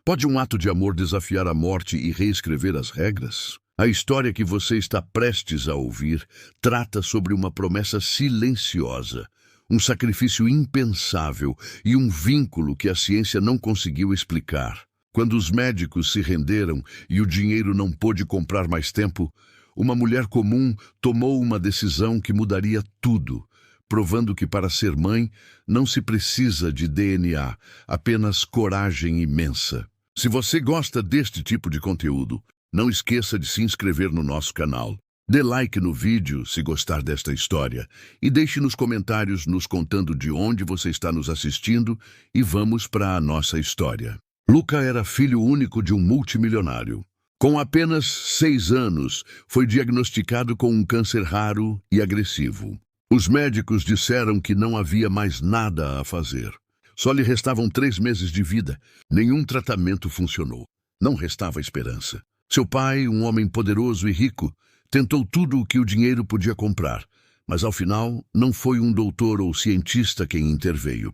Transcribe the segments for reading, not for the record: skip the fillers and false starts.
Pode um ato de amor desafiar a morte e reescrever as regras? A história que você está prestes a ouvir trata sobre uma promessa silenciosa, um sacrifício impensável e um vínculo que a ciência não conseguiu explicar. Quando os médicos se renderam e o dinheiro não pôde comprar mais tempo, uma mulher comum tomou uma decisão que mudaria tudo, provando que para ser mãe não se precisa de DNA, apenas coragem imensa. Se você gosta deste tipo de conteúdo, não esqueça de se inscrever no nosso canal. Dê like no vídeo se gostar desta história e deixe nos comentários nos contando de onde você está nos assistindo e vamos para a nossa história. Luca era filho único de um multimilionário. Com apenas 6 anos, foi diagnosticado com um câncer raro e agressivo. Os médicos disseram que não havia mais nada a fazer. Só lhe restavam 3 meses de vida. Nenhum tratamento funcionou. Não restava esperança. Seu pai, um homem poderoso e rico, tentou tudo o que o dinheiro podia comprar, mas ao final não foi um doutor ou cientista quem interveio.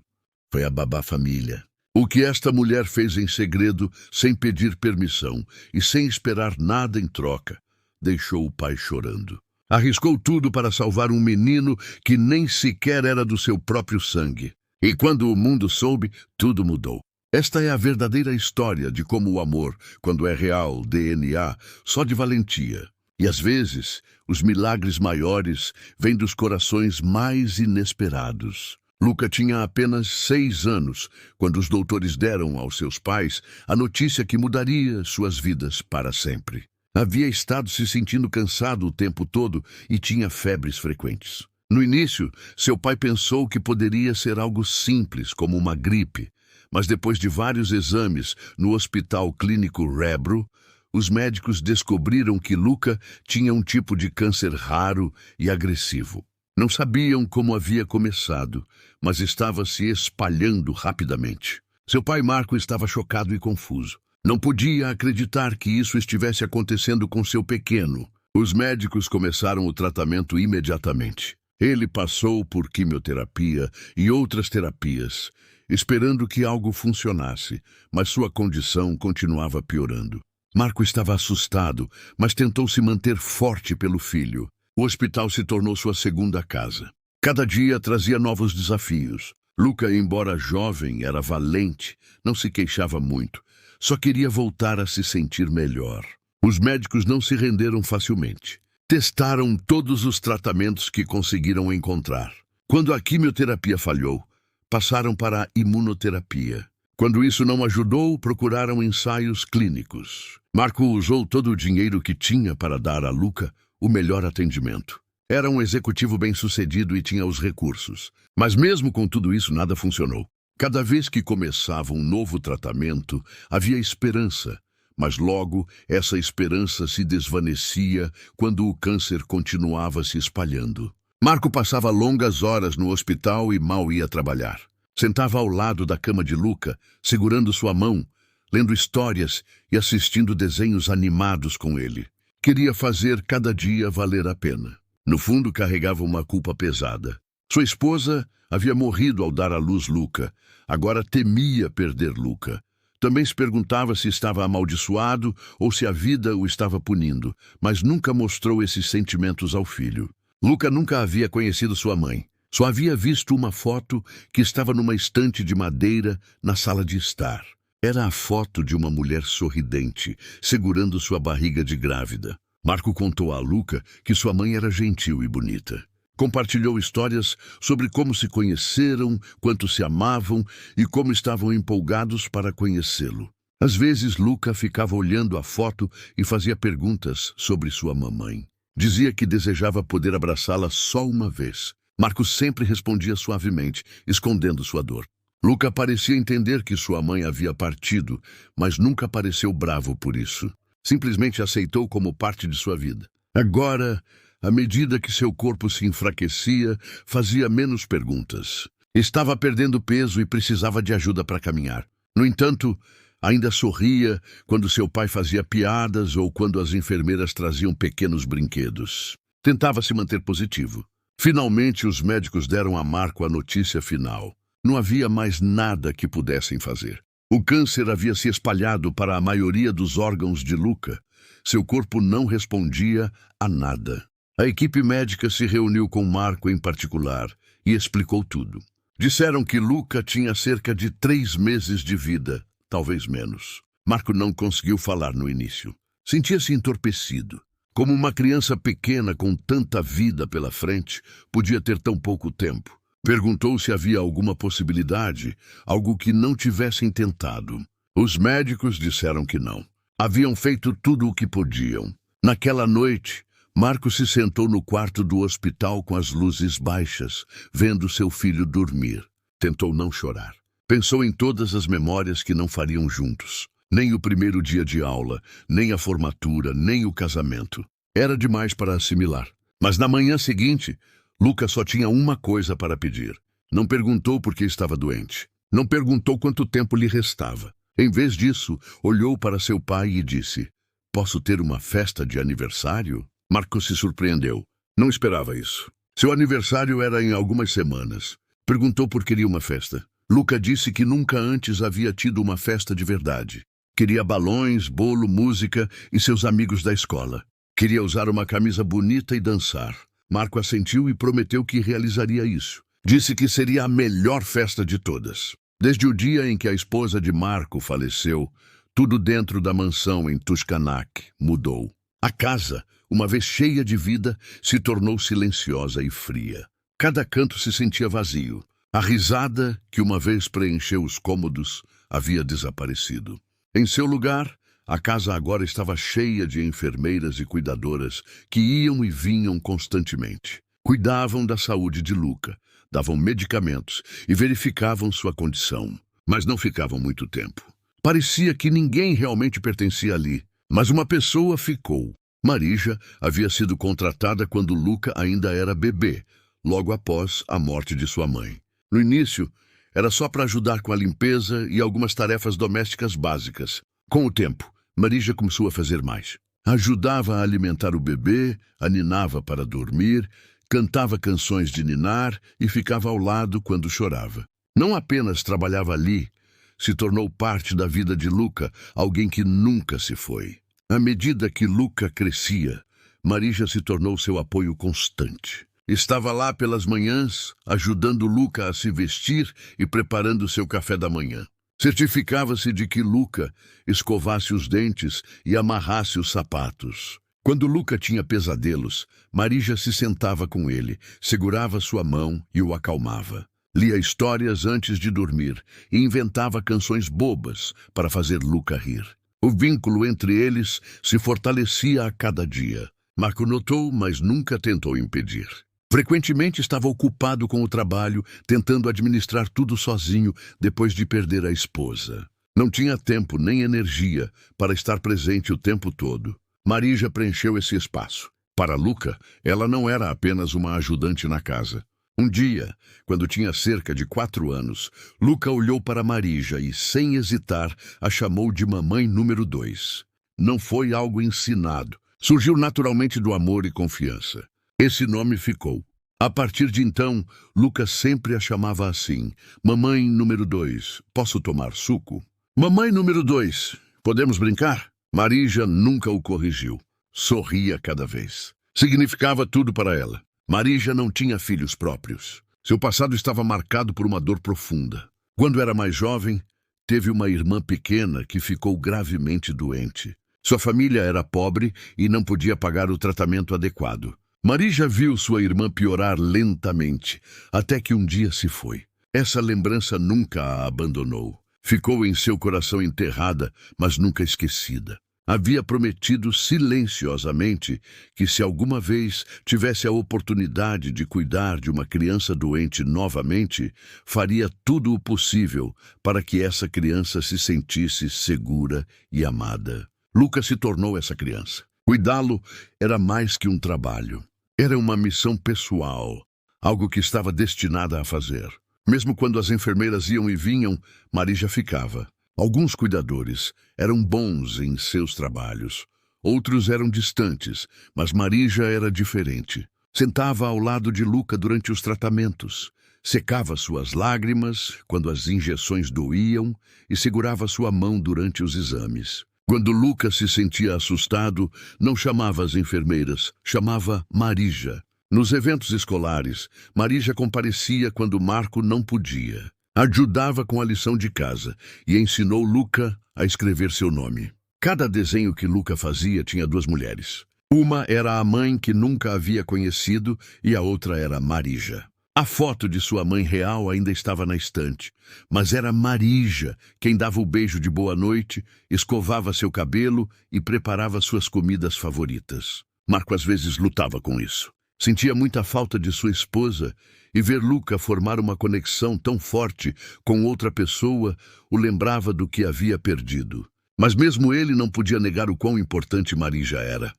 Foi a babá família. O que esta mulher fez em segredo, sem pedir permissão e sem esperar nada em troca, deixou o pai chorando. Arriscou tudo para salvar um menino que nem sequer era do seu próprio sangue. E quando o mundo soube, tudo mudou. Esta é a verdadeira história de como o amor, quando é real, DNA, só de valentia. E às vezes, os milagres maiores vêm dos corações mais inesperados. Luca tinha apenas 6 anos, quando os doutores deram aos seus pais a notícia que mudaria suas vidas para sempre. Havia estado se sentindo cansado o tempo todo e tinha febres frequentes. No início, seu pai pensou que poderia ser algo simples, como uma gripe. Mas depois de vários exames no Hospital Clínico Rebro, os médicos descobriram que Luca tinha um tipo de câncer raro e agressivo. Não sabiam como havia começado, mas estava se espalhando rapidamente. Seu pai Marco estava chocado e confuso. Não podia acreditar que isso estivesse acontecendo com seu pequeno. Os médicos começaram o tratamento imediatamente. Ele passou por quimioterapia e outras terapias, esperando que algo funcionasse, mas sua condição continuava piorando. Marco estava assustado, mas tentou se manter forte pelo filho. O hospital se tornou sua segunda casa. Cada dia trazia novos desafios. Luca, embora jovem, era valente, não se queixava muito, só queria voltar a se sentir melhor. Os médicos não se renderam facilmente. Testaram todos os tratamentos que conseguiram encontrar. Quando a quimioterapia falhou, passaram para a imunoterapia. Quando isso não ajudou, procuraram ensaios clínicos. Marco usou todo o dinheiro que tinha para dar a Luca o melhor atendimento. Era um executivo bem-sucedido e tinha os recursos. Mas mesmo com tudo isso, nada funcionou. Cada vez que começava um novo tratamento, havia esperança. Mas logo, essa esperança se desvanecia quando o câncer continuava se espalhando. Marco passava longas horas no hospital e mal ia trabalhar. Sentava ao lado da cama de Luca, segurando sua mão, lendo histórias e assistindo desenhos animados com ele. Queria fazer cada dia valer a pena. No fundo, carregava uma culpa pesada. Sua esposa havia morrido ao dar à luz Luca. Agora temia perder Luca. Também se perguntava se estava amaldiçoado ou se a vida o estava punindo, mas nunca mostrou esses sentimentos ao filho. Luca nunca havia conhecido sua mãe. Só havia visto uma foto que estava numa estante de madeira na sala de estar. Era a foto de uma mulher sorridente, segurando sua barriga de grávida. Marco contou a Luca que sua mãe era gentil e bonita. Compartilhou histórias sobre como se conheceram, quanto se amavam e como estavam empolgados para conhecê-lo. Às vezes, Luca ficava olhando a foto e fazia perguntas sobre sua mamãe. Dizia que desejava poder abraçá-la só uma vez. Marco sempre respondia suavemente, escondendo sua dor. Luca parecia entender que sua mãe havia partido, mas nunca pareceu bravo por isso. Simplesmente aceitou como parte de sua vida. Agora, à medida que seu corpo se enfraquecia, fazia menos perguntas. Estava perdendo peso e precisava de ajuda para caminhar. No entanto, ainda sorria quando seu pai fazia piadas ou quando as enfermeiras traziam pequenos brinquedos. Tentava se manter positivo. Finalmente, os médicos deram a Marco a notícia final. Não havia mais nada que pudessem fazer. O câncer havia se espalhado para a maioria dos órgãos de Luca. Seu corpo não respondia a nada. A equipe médica se reuniu com Marco em particular e explicou tudo. Disseram que Luca tinha cerca de 3 meses de vida, talvez menos. Marco não conseguiu falar no início. Sentia-se entorpecido. Como uma criança pequena com tanta vida pela frente, podia ter tão pouco tempo. Perguntou se havia alguma possibilidade, algo que não tivessem tentado. Os médicos disseram que não. Haviam feito tudo o que podiam. Naquela noite, Marco se sentou no quarto do hospital com as luzes baixas, vendo seu filho dormir. Tentou não chorar. Pensou em todas as memórias que não fariam juntos. Nem o primeiro dia de aula, nem a formatura, nem o casamento. Era demais para assimilar. Mas na manhã seguinte, Luca só tinha uma coisa para pedir. Não perguntou por que estava doente. Não perguntou quanto tempo lhe restava. Em vez disso, olhou para seu pai e disse: "Posso ter uma festa de aniversário?" Marco se surpreendeu. Não esperava isso. Seu aniversário era em algumas semanas. Perguntou por que queria uma festa. Luca disse que nunca antes havia tido uma festa de verdade. Queria balões, bolo, música e seus amigos da escola. Queria usar uma camisa bonita e dançar. Marco assentiu e prometeu que realizaria isso. Disse que seria a melhor festa de todas. Desde o dia em que a esposa de Marco faleceu, tudo dentro da mansão em Tuxcanac mudou. A casa, uma vez cheia de vida, se tornou silenciosa e fria. Cada canto se sentia vazio. A risada, que uma vez preencheu os cômodos, havia desaparecido. Em seu lugar, a casa agora estava cheia de enfermeiras e cuidadoras que iam e vinham constantemente. Cuidavam da saúde de Luca, davam medicamentos e verificavam sua condição, mas não ficavam muito tempo. Parecia que ninguém realmente pertencia ali, mas uma pessoa ficou. Marija havia sido contratada quando Luca ainda era bebê, logo após a morte de sua mãe. No início, era só para ajudar com a limpeza e algumas tarefas domésticas básicas. Com o tempo, Marija começou a fazer mais. Ajudava a alimentar o bebê, a ninava para dormir, cantava canções de ninar e ficava ao lado quando chorava. Não apenas trabalhava ali, se tornou parte da vida de Luca, alguém que nunca se foi. À medida que Luca crescia, Marija se tornou seu apoio constante. Estava lá pelas manhãs, ajudando Luca a se vestir e preparando seu café da manhã. Certificava-se de que Luca escovasse os dentes e amarrasse os sapatos. Quando Luca tinha pesadelos, Marija se sentava com ele, segurava sua mão e o acalmava. Lia histórias antes de dormir e inventava canções bobas para fazer Luca rir. O vínculo entre eles se fortalecia a cada dia. Marco notou, mas nunca tentou impedir. Frequentemente estava ocupado com o trabalho, tentando administrar tudo sozinho depois de perder a esposa. Não tinha tempo nem energia para estar presente o tempo todo. Marija preencheu esse espaço. Para Luca, ela não era apenas uma ajudante na casa. Um dia, quando tinha cerca de 4 anos, Luca olhou para Marija e, sem hesitar, a chamou de mamãe número 2. Não foi algo ensinado. Surgiu naturalmente do amor e confiança. Esse nome ficou. A partir de então, Lucas sempre a chamava assim: "Mamãe número 2, posso tomar suco?" "Mamãe número 2, podemos brincar?" Marija nunca o corrigiu. Sorria cada vez. Significava tudo para ela. Marija não tinha filhos próprios. Seu passado estava marcado por uma dor profunda. Quando era mais jovem, teve uma irmã pequena que ficou gravemente doente. Sua família era pobre e não podia pagar o tratamento adequado. Marija viu sua irmã piorar lentamente, até que um dia se foi. Essa lembrança nunca a abandonou. Ficou em seu coração enterrada, mas nunca esquecida. Havia prometido silenciosamente que, se alguma vez tivesse a oportunidade de cuidar de uma criança doente novamente, faria tudo o possível para que essa criança se sentisse segura e amada. Lucas se tornou essa criança. Cuidá-lo era mais que um trabalho. Era uma missão pessoal, algo que estava destinada a fazer. Mesmo quando as enfermeiras iam e vinham, Marija ficava. Alguns cuidadores eram bons em seus trabalhos. Outros eram distantes, mas Marija era diferente. Sentava ao lado de Luca durante os tratamentos. secava suas lágrimas quando as injeções doíam e segurava sua mão durante os exames. Quando Luca se sentia assustado, não chamava as enfermeiras, chamava Marija. Nos eventos escolares, Marija comparecia quando Marco não podia. Ajudava com a lição de casa e ensinou Luca a escrever seu nome. Cada desenho que Luca fazia tinha duas mulheres. Uma era a mãe que nunca havia conhecido e a outra era Marija. A foto de sua mãe real ainda estava na estante, mas era Marija quem dava o beijo de boa noite, escovava seu cabelo e preparava suas comidas favoritas. Marco às vezes lutava com isso. Sentia muita falta de sua esposa e ver Luca formar uma conexão tão forte com outra pessoa o lembrava do que havia perdido. Mas mesmo ele não podia negar o quão importante Marija era.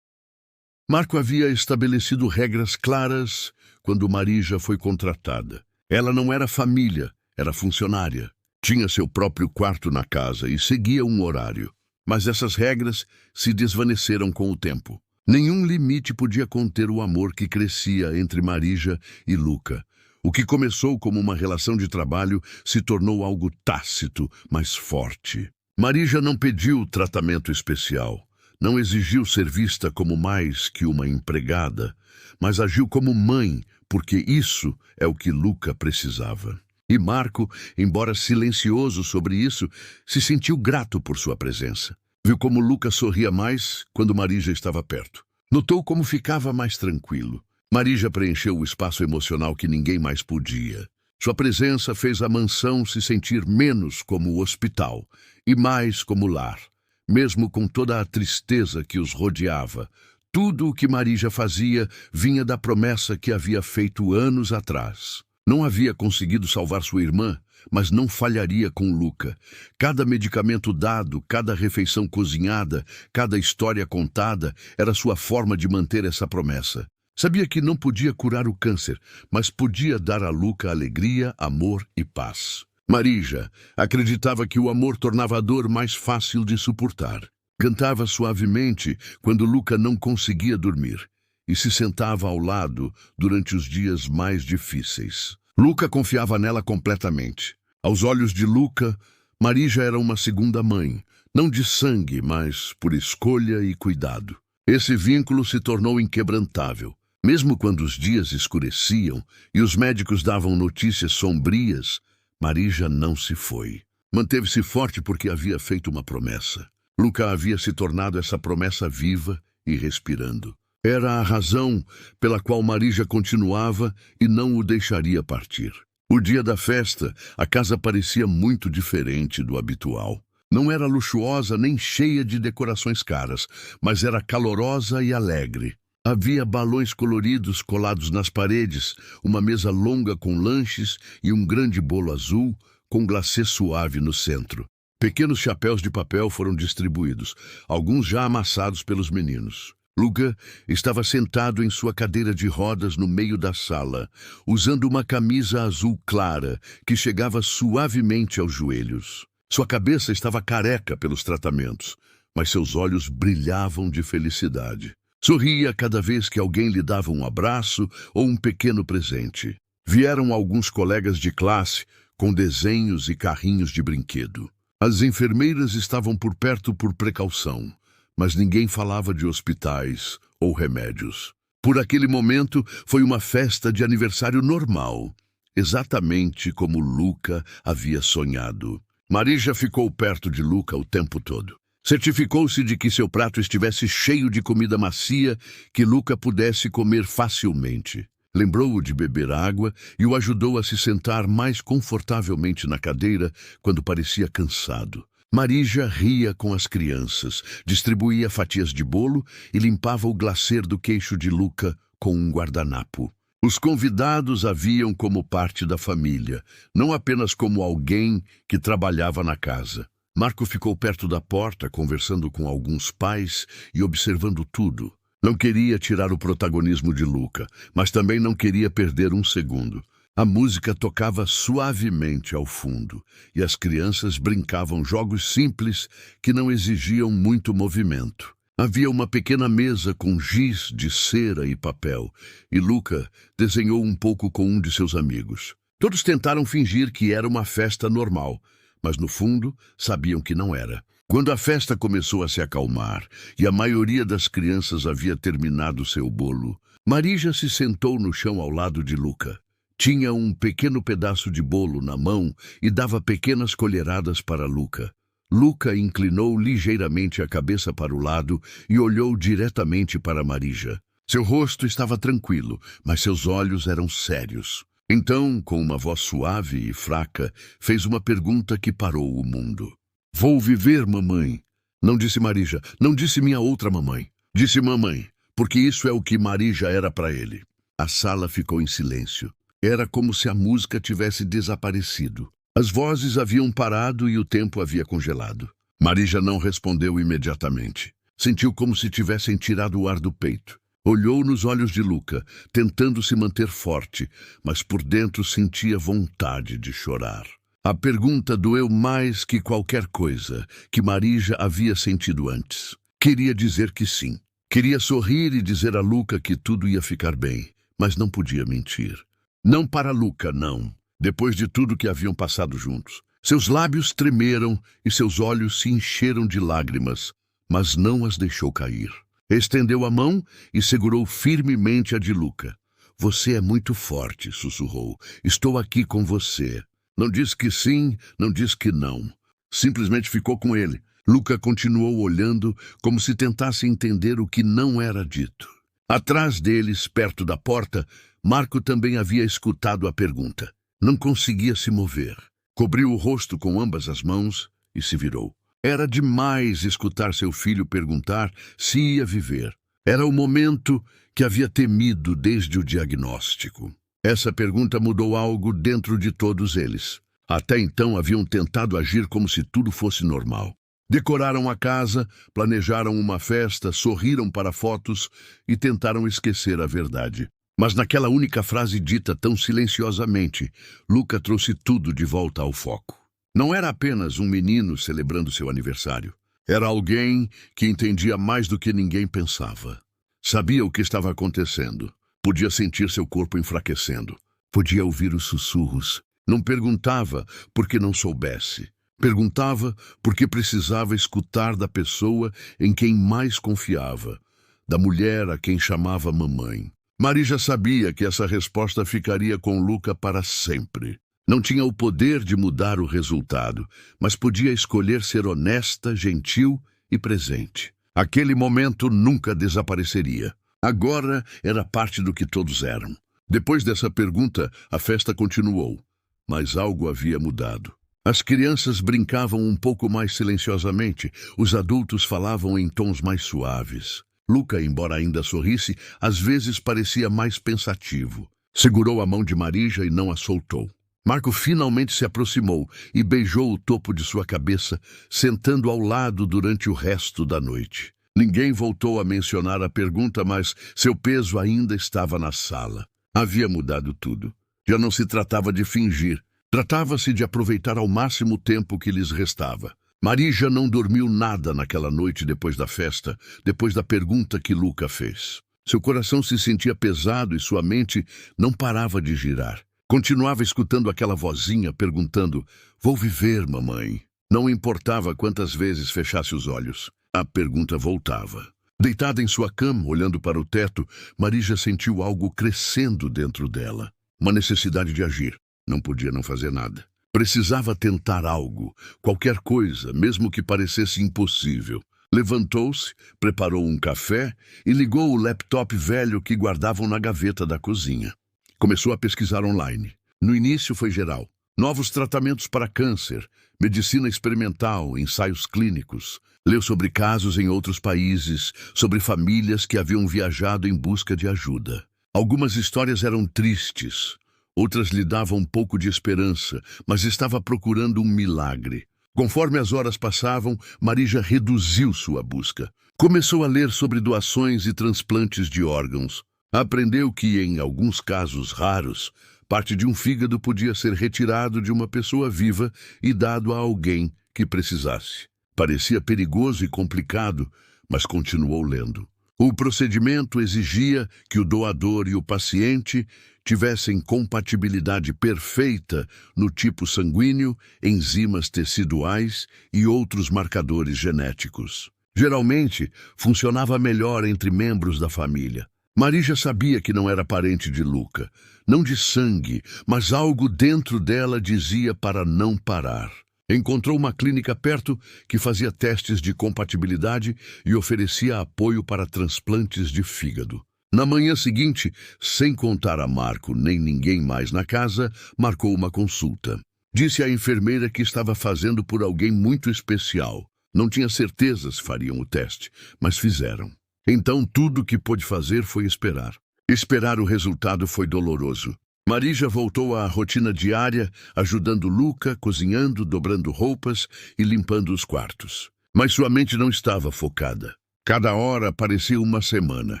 Marco havia estabelecido regras claras quando Marija foi contratada. Ela não era família, era funcionária. Tinha seu próprio quarto na casa e seguia um horário. Mas essas regras se desvaneceram com o tempo. Nenhum limite podia conter o amor que crescia entre Marija e Luca. O que começou como uma relação de trabalho se tornou algo tácito, mas forte. Marija não pediu tratamento especial. Não exigiu ser vista como mais que uma empregada, mas agiu como mãe, porque isso é o que Luca precisava. E Marco, embora silencioso sobre isso, se sentiu grato por sua presença. Viu como Luca sorria mais quando Marija estava perto. Notou como ficava mais tranquilo. Marija preencheu o espaço emocional que ninguém mais podia. Sua presença fez a mansão se sentir menos como hospital e mais como lar. Mesmo com toda a tristeza que os rodeava, tudo o que Marija fazia vinha da promessa que havia feito anos atrás. Não havia conseguido salvar sua irmã, mas não falharia com Luca. Cada medicamento dado, cada refeição cozinhada, cada história contada era sua forma de manter essa promessa. Sabia que não podia curar o câncer, mas podia dar a Luca alegria, amor e paz. Marija acreditava que o amor tornava a dor mais fácil de suportar. Cantava suavemente quando Luca não conseguia dormir e se sentava ao lado durante os dias mais difíceis. Luca confiava nela completamente. Aos olhos de Luca, Marija era uma segunda mãe, não de sangue, mas por escolha e cuidado. Esse vínculo se tornou inquebrantável. Mesmo quando os dias escureciam e os médicos davam notícias sombrias, Marija não se foi. Manteve-se forte porque havia feito uma promessa. Luca havia se tornado essa promessa viva e respirando. Era a razão pela qual Marija continuava e não o deixaria partir. O dia da festa, a casa parecia muito diferente do habitual. Não era luxuosa nem cheia de decorações caras, mas era calorosa e alegre. Havia balões coloridos colados nas paredes, uma mesa longa com lanches e um grande bolo azul com glacê suave no centro. Pequenos chapéus de papel foram distribuídos, alguns já amassados pelos meninos. Luca estava sentado em sua cadeira de rodas no meio da sala, usando uma camisa azul clara que chegava suavemente aos joelhos. Sua cabeça estava careca pelos tratamentos, mas seus olhos brilhavam de felicidade. Sorria cada vez que alguém lhe dava um abraço ou um pequeno presente. Vieram alguns colegas de classe com desenhos e carrinhos de brinquedo. As enfermeiras estavam por perto por precaução, mas ninguém falava de hospitais ou remédios. Por aquele momento, foi uma festa de aniversário normal, exatamente como Luca havia sonhado. Marija ficou perto de Luca o tempo todo. Certificou-se de que seu prato estivesse cheio de comida macia que Luca pudesse comer facilmente. Lembrou-o de beber água e o ajudou a se sentar mais confortavelmente na cadeira quando parecia cansado. Marija ria com as crianças, distribuía fatias de bolo e limpava o glacê do queixo de Luca com um guardanapo. Os convidados a viam como parte da família, não apenas como alguém que trabalhava na casa. Marco ficou perto da porta, conversando com alguns pais e observando tudo. Não queria tirar o protagonismo de Luca, mas também não queria perder um segundo. A música tocava suavemente ao fundo, e as crianças brincavam jogos simples que não exigiam muito movimento. Havia uma pequena mesa com giz de cera e papel, e Luca desenhou um pouco com um de seus amigos. Todos tentaram fingir que era uma festa normal, mas no fundo sabiam que não era. Quando a festa começou a se acalmar e a maioria das crianças havia terminado seu bolo, Marija se sentou no chão ao lado de Luca. Tinha um pequeno pedaço de bolo na mão e dava pequenas colheradas para Luca. Luca inclinou ligeiramente a cabeça para o lado e olhou diretamente para Marija. Seu rosto estava tranquilo, mas seus olhos eram sérios. Então, com uma voz suave e fraca, fez uma pergunta que parou o mundo. Vou viver, mamãe. Não disse Marija, não disse minha outra mamãe. Disse mamãe, porque isso é o que Marija era para ele. A sala ficou em silêncio. Era como se a música tivesse desaparecido. As vozes haviam parado e o tempo havia congelado. Marija não respondeu imediatamente. Sentiu como se tivessem tirado o ar do peito. Olhou nos olhos de Luca, tentando se manter forte, mas por dentro sentia vontade de chorar. A pergunta doeu mais que qualquer coisa que Marija havia sentido antes. Queria dizer que sim. Queria sorrir e dizer a Luca que tudo ia ficar bem, mas não podia mentir. Não para Luca, não. Depois de tudo que haviam passado juntos. Seus lábios tremeram e seus olhos se encheram de lágrimas, mas não as deixou cair. Estendeu a mão e segurou firmemente a de Luca. Você é muito forte, sussurrou. Estou aqui com você. Não disse que sim, não disse que não. Simplesmente ficou com ele. Luca continuou olhando como se tentasse entender o que não era dito. Atrás deles, perto da porta, Marco também havia escutado a pergunta. Não conseguia se mover. Cobriu o rosto com ambas as mãos e se virou. Era demais escutar seu filho perguntar se ia viver. Era o momento que havia temido desde o diagnóstico. Essa pergunta mudou algo dentro de todos eles. Até então haviam tentado agir como se tudo fosse normal. Decoraram a casa, planejaram uma festa, sorriram para fotos e tentaram esquecer a verdade. Mas naquela única frase dita tão silenciosamente, Luca trouxe tudo de volta ao foco. Não era apenas um menino celebrando seu aniversário. Era alguém que entendia mais do que ninguém pensava. Sabia o que estava acontecendo. Podia sentir seu corpo enfraquecendo. Podia ouvir os sussurros. Não perguntava porque não soubesse. Perguntava porque precisava escutar da pessoa em quem mais confiava, da mulher a quem chamava mamãe. Marija sabia que essa resposta ficaria com Luca para sempre. Não tinha o poder de mudar o resultado, mas podia escolher ser honesta, gentil e presente. Aquele momento nunca desapareceria. Agora era parte do que todos eram. Depois dessa pergunta, a festa continuou, mas algo havia mudado. As crianças brincavam um pouco mais silenciosamente, os adultos falavam em tons mais suaves. Luca, embora ainda sorrisse, às vezes parecia mais pensativo. Segurou a mão de Marija e não a soltou. Marco finalmente se aproximou e beijou o topo de sua cabeça, sentando ao lado durante o resto da noite. Ninguém voltou a mencionar a pergunta, mas seu peso ainda estava na sala. Havia mudado tudo. Já não se tratava de fingir. Tratava-se de aproveitar ao máximo o tempo que lhes restava. Marija não dormiu nada naquela noite depois da festa, depois da pergunta que Luca fez. Seu coração se sentia pesado e sua mente não parava de girar. Continuava escutando aquela vozinha perguntando, vou viver, mamãe. Não importava quantas vezes fechasse os olhos. A pergunta voltava. Deitada em sua cama, olhando para o teto, Marija sentiu algo crescendo dentro dela. Uma necessidade de agir. Não podia não fazer nada. Precisava tentar algo, qualquer coisa, mesmo que parecesse impossível. Levantou-se, preparou um café e ligou o laptop velho que guardavam na gaveta da cozinha. Começou a pesquisar online. No início foi geral. Novos tratamentos para câncer, medicina experimental, ensaios clínicos. Leu sobre casos em outros países, sobre famílias que haviam viajado em busca de ajuda. Algumas histórias eram tristes. Outras lhe davam um pouco de esperança, mas estava procurando um milagre. Conforme as horas passavam, Marija reduziu sua busca. Começou a ler sobre doações e transplantes de órgãos. Aprendeu que, em alguns casos raros, parte de um fígado podia ser retirado de uma pessoa viva e dado a alguém que precisasse. Parecia perigoso e complicado, mas continuou lendo. O procedimento exigia que o doador e o paciente tivessem compatibilidade perfeita no tipo sanguíneo, enzimas teciduais e outros marcadores genéticos. Geralmente, funcionava melhor entre membros da família. Marija sabia que não era parente de Luca, não de sangue, mas algo dentro dela dizia para não parar. Encontrou uma clínica perto que fazia testes de compatibilidade e oferecia apoio para transplantes de fígado. Na manhã seguinte, sem contar a Marco nem ninguém mais na casa, marcou uma consulta. Disse à enfermeira que estava fazendo por alguém muito especial. Não tinha certeza se fariam o teste, mas fizeram. Então tudo o que pôde fazer foi esperar. Esperar o resultado foi doloroso. Marija voltou à rotina diária, ajudando Luca, cozinhando, dobrando roupas e limpando os quartos. Mas sua mente não estava focada. Cada hora parecia uma semana.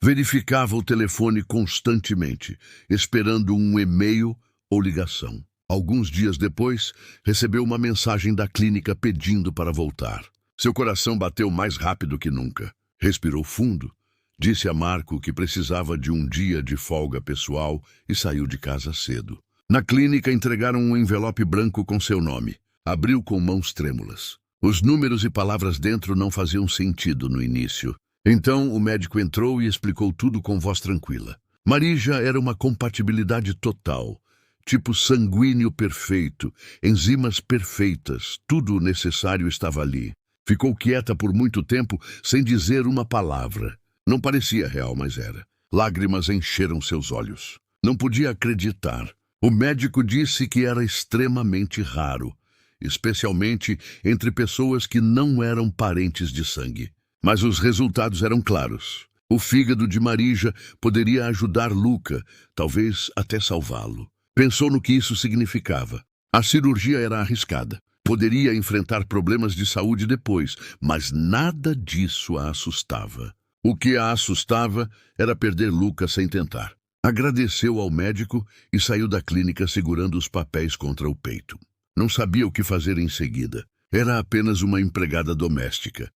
Verificava o telefone constantemente, esperando um e-mail ou ligação. Alguns dias depois, recebeu uma mensagem da clínica pedindo para voltar. Seu coração bateu mais rápido que nunca. Respirou fundo. Disse a Marco que precisava de um dia de folga pessoal e saiu de casa cedo. Na clínica entregaram um envelope branco com seu nome. Abriu com mãos trêmulas. Os números e palavras dentro não faziam sentido no início. Então o médico entrou e explicou tudo com voz tranquila. Marija era uma compatibilidade total. Tipo sanguíneo perfeito, enzimas perfeitas, tudo o necessário estava ali. Ficou quieta por muito tempo sem dizer uma palavra. Não parecia real, mas era. Lágrimas encheram seus olhos. Não podia acreditar. O médico disse que era extremamente raro, especialmente entre pessoas que não eram parentes de sangue. Mas os resultados eram claros. O fígado de Marija poderia ajudar Luca, talvez até salvá-lo. Pensou no que isso significava. A cirurgia era arriscada. Poderia enfrentar problemas de saúde depois, mas nada disso a assustava. O que a assustava era perder Luca sem tentar. Agradeceu ao médico e saiu da clínica segurando os papéis contra o peito. Não sabia o que fazer em seguida. Era apenas uma empregada doméstica.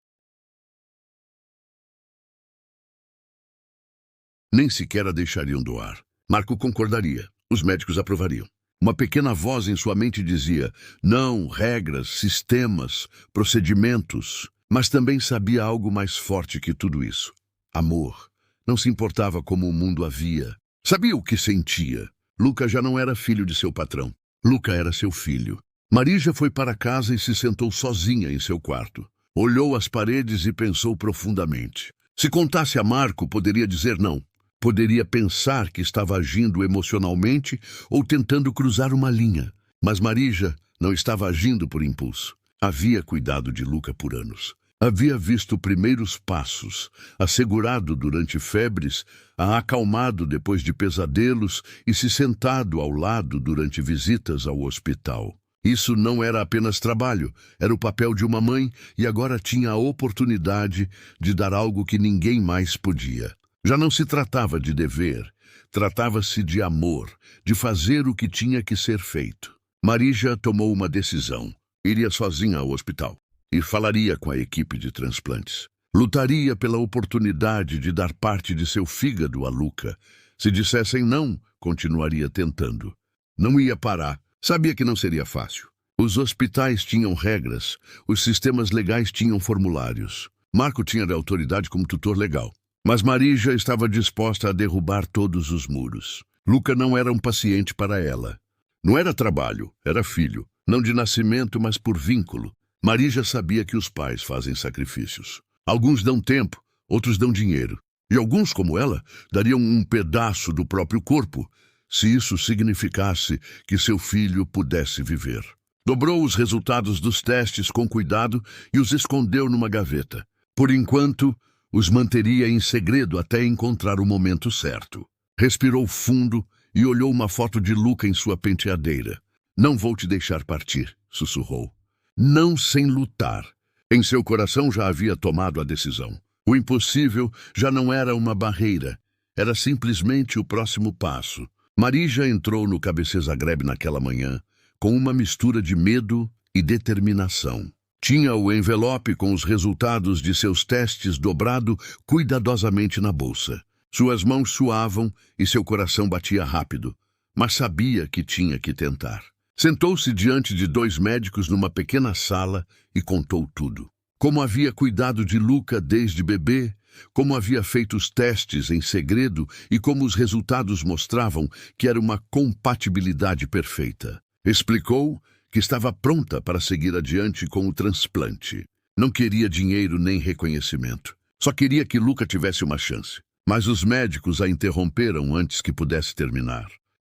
Nem sequer a deixariam doar. Marco concordaria. Os médicos aprovariam. Uma pequena voz em sua mente dizia, não, regras, sistemas, procedimentos. Mas também sabia algo mais forte que tudo isso. Amor. Não se importava como o mundo a via. Sabia o que sentia. Luca já não era filho de seu patrão. Luca era seu filho. Marija foi para casa e se sentou sozinha em seu quarto. Olhou as paredes e pensou profundamente. Se contasse a Marco, poderia dizer não. Poderia pensar que estava agindo emocionalmente ou tentando cruzar uma linha. Mas Marija não estava agindo por impulso. Havia cuidado de Luca por anos. Havia visto primeiros passos, assegurado durante febres, a acalmado depois de pesadelos e se sentado ao lado durante visitas ao hospital. Isso não era apenas trabalho, era o papel de uma mãe e agora tinha a oportunidade de dar algo que ninguém mais podia. Já não se tratava de dever, tratava-se de amor, de fazer o que tinha que ser feito. Marija tomou uma decisão. Iria sozinha ao hospital e falaria com a equipe de transplantes. Lutaria pela oportunidade de dar parte de seu fígado a Luca. Se dissessem não, continuaria tentando. Não ia parar. Sabia que não seria fácil. Os hospitais tinham regras, os sistemas legais tinham formulários. Marco tinha de autoridade como tutor legal. Mas Marija estava disposta a derrubar todos os muros. Luca não era um paciente para ela. Não era trabalho, era filho. Não de nascimento, mas por vínculo. Marija sabia que os pais fazem sacrifícios. Alguns dão tempo, outros dão dinheiro. E alguns, como ela, dariam um pedaço do próprio corpo, se isso significasse que seu filho pudesse viver. Dobrou os resultados dos testes com cuidado e os escondeu numa gaveta. Por enquanto, os manteria em segredo até encontrar o momento certo. Respirou fundo e olhou uma foto de Luca em sua penteadeira. Não vou te deixar partir, sussurrou. Não sem lutar. Em seu coração já havia tomado a decisão. O impossível já não era uma barreira. Era simplesmente o próximo passo. Marija entrou no Cabeça Zagreb naquela manhã com uma mistura de medo e determinação. Tinha o envelope com os resultados de seus testes dobrado cuidadosamente na bolsa. Suas mãos suavam e seu coração batia rápido, mas sabia que tinha que tentar. Sentou-se diante de 2 médicos numa pequena sala e contou tudo. Como havia cuidado de Luca desde bebê, como havia feito os testes em segredo e como os resultados mostravam que era uma compatibilidade perfeita. Explicou que estava pronta para seguir adiante com o transplante. Não queria dinheiro nem reconhecimento. Só queria que Luca tivesse uma chance. Mas os médicos a interromperam antes que pudesse terminar.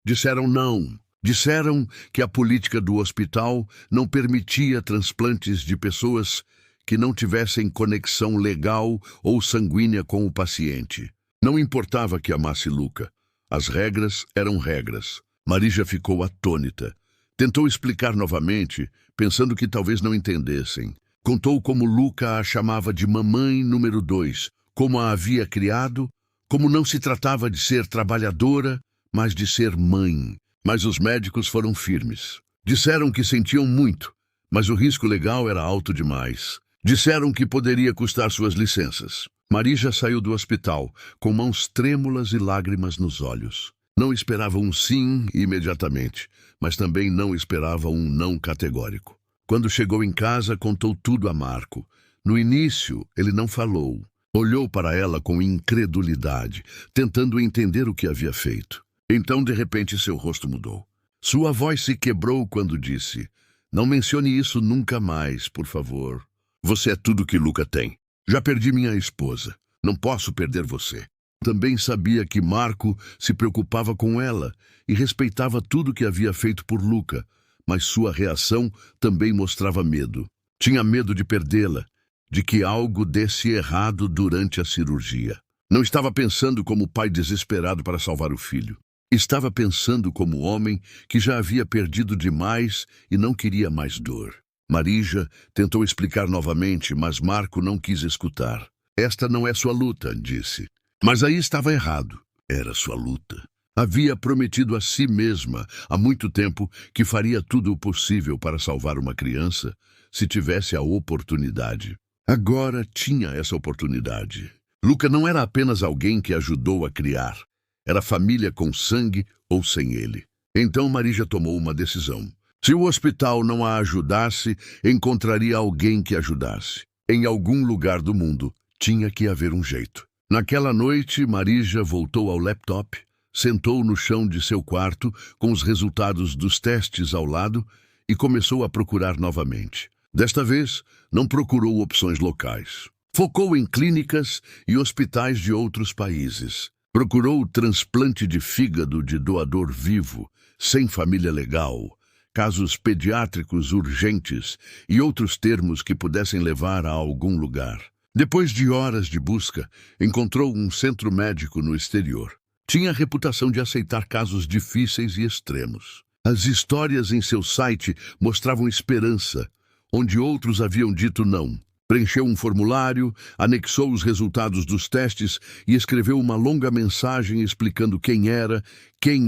Disseram não. Disseram que a política do hospital não permitia transplantes de pessoas que não tivessem conexão legal ou sanguínea com o paciente. Não importava que amasse Luca. As regras eram regras. Marija ficou atônita. Tentou explicar novamente, pensando que talvez não entendessem. Contou como Luca a chamava de mamãe número 2, como a havia criado, como não se tratava de ser trabalhadora, mas de ser mãe. Mas os médicos foram firmes. Disseram que sentiam muito, mas o risco legal era alto demais. Disseram que poderia custar suas licenças. Marija saiu do hospital, com mãos trêmulas e lágrimas nos olhos. Não esperava um sim imediatamente, mas também não esperava um não categórico. Quando chegou em casa, contou tudo a Marco. No início, ele não falou. Olhou para ela com incredulidade, tentando entender o que havia feito. Então, de repente, seu rosto mudou. Sua voz se quebrou quando disse: "Não mencione isso nunca mais, por favor. Você é tudo que Luca tem. Já perdi minha esposa. Não posso perder você." Também sabia que Marco se preocupava com ela e respeitava tudo que havia feito por Luca, mas sua reação também mostrava medo. Tinha medo de perdê-la, de que algo desse errado durante a cirurgia. Não estava pensando como pai desesperado para salvar o filho. Estava pensando como homem que já havia perdido demais e não queria mais dor. Marija tentou explicar novamente, mas Marco não quis escutar. "Esta não é sua luta", disse. Mas aí estava errado. Era sua luta. Havia prometido a si mesma, há muito tempo, que faria tudo o possível para salvar uma criança, se tivesse a oportunidade. Agora tinha essa oportunidade. Luca não era apenas alguém que ajudou a criar. Era família com sangue ou sem ele. Então Marija tomou uma decisão. Se o hospital não a ajudasse, encontraria alguém que ajudasse. Em algum lugar do mundo, tinha que haver um jeito. Naquela noite, Marija voltou ao laptop, sentou no chão de seu quarto, com os resultados dos testes ao lado, e começou a procurar novamente. Desta vez, não procurou opções locais. Focou em clínicas e hospitais de outros países. Procurou o transplante de fígado de doador vivo, sem família legal, casos pediátricos urgentes e outros termos que pudessem levar a algum lugar. Depois de horas de busca, encontrou um centro médico no exterior. Tinha a reputação de aceitar casos difíceis e extremos. As histórias em seu site mostravam esperança, onde outros haviam dito não. Preencheu um formulário, anexou os resultados dos testes e escreveu uma longa mensagem explicando quem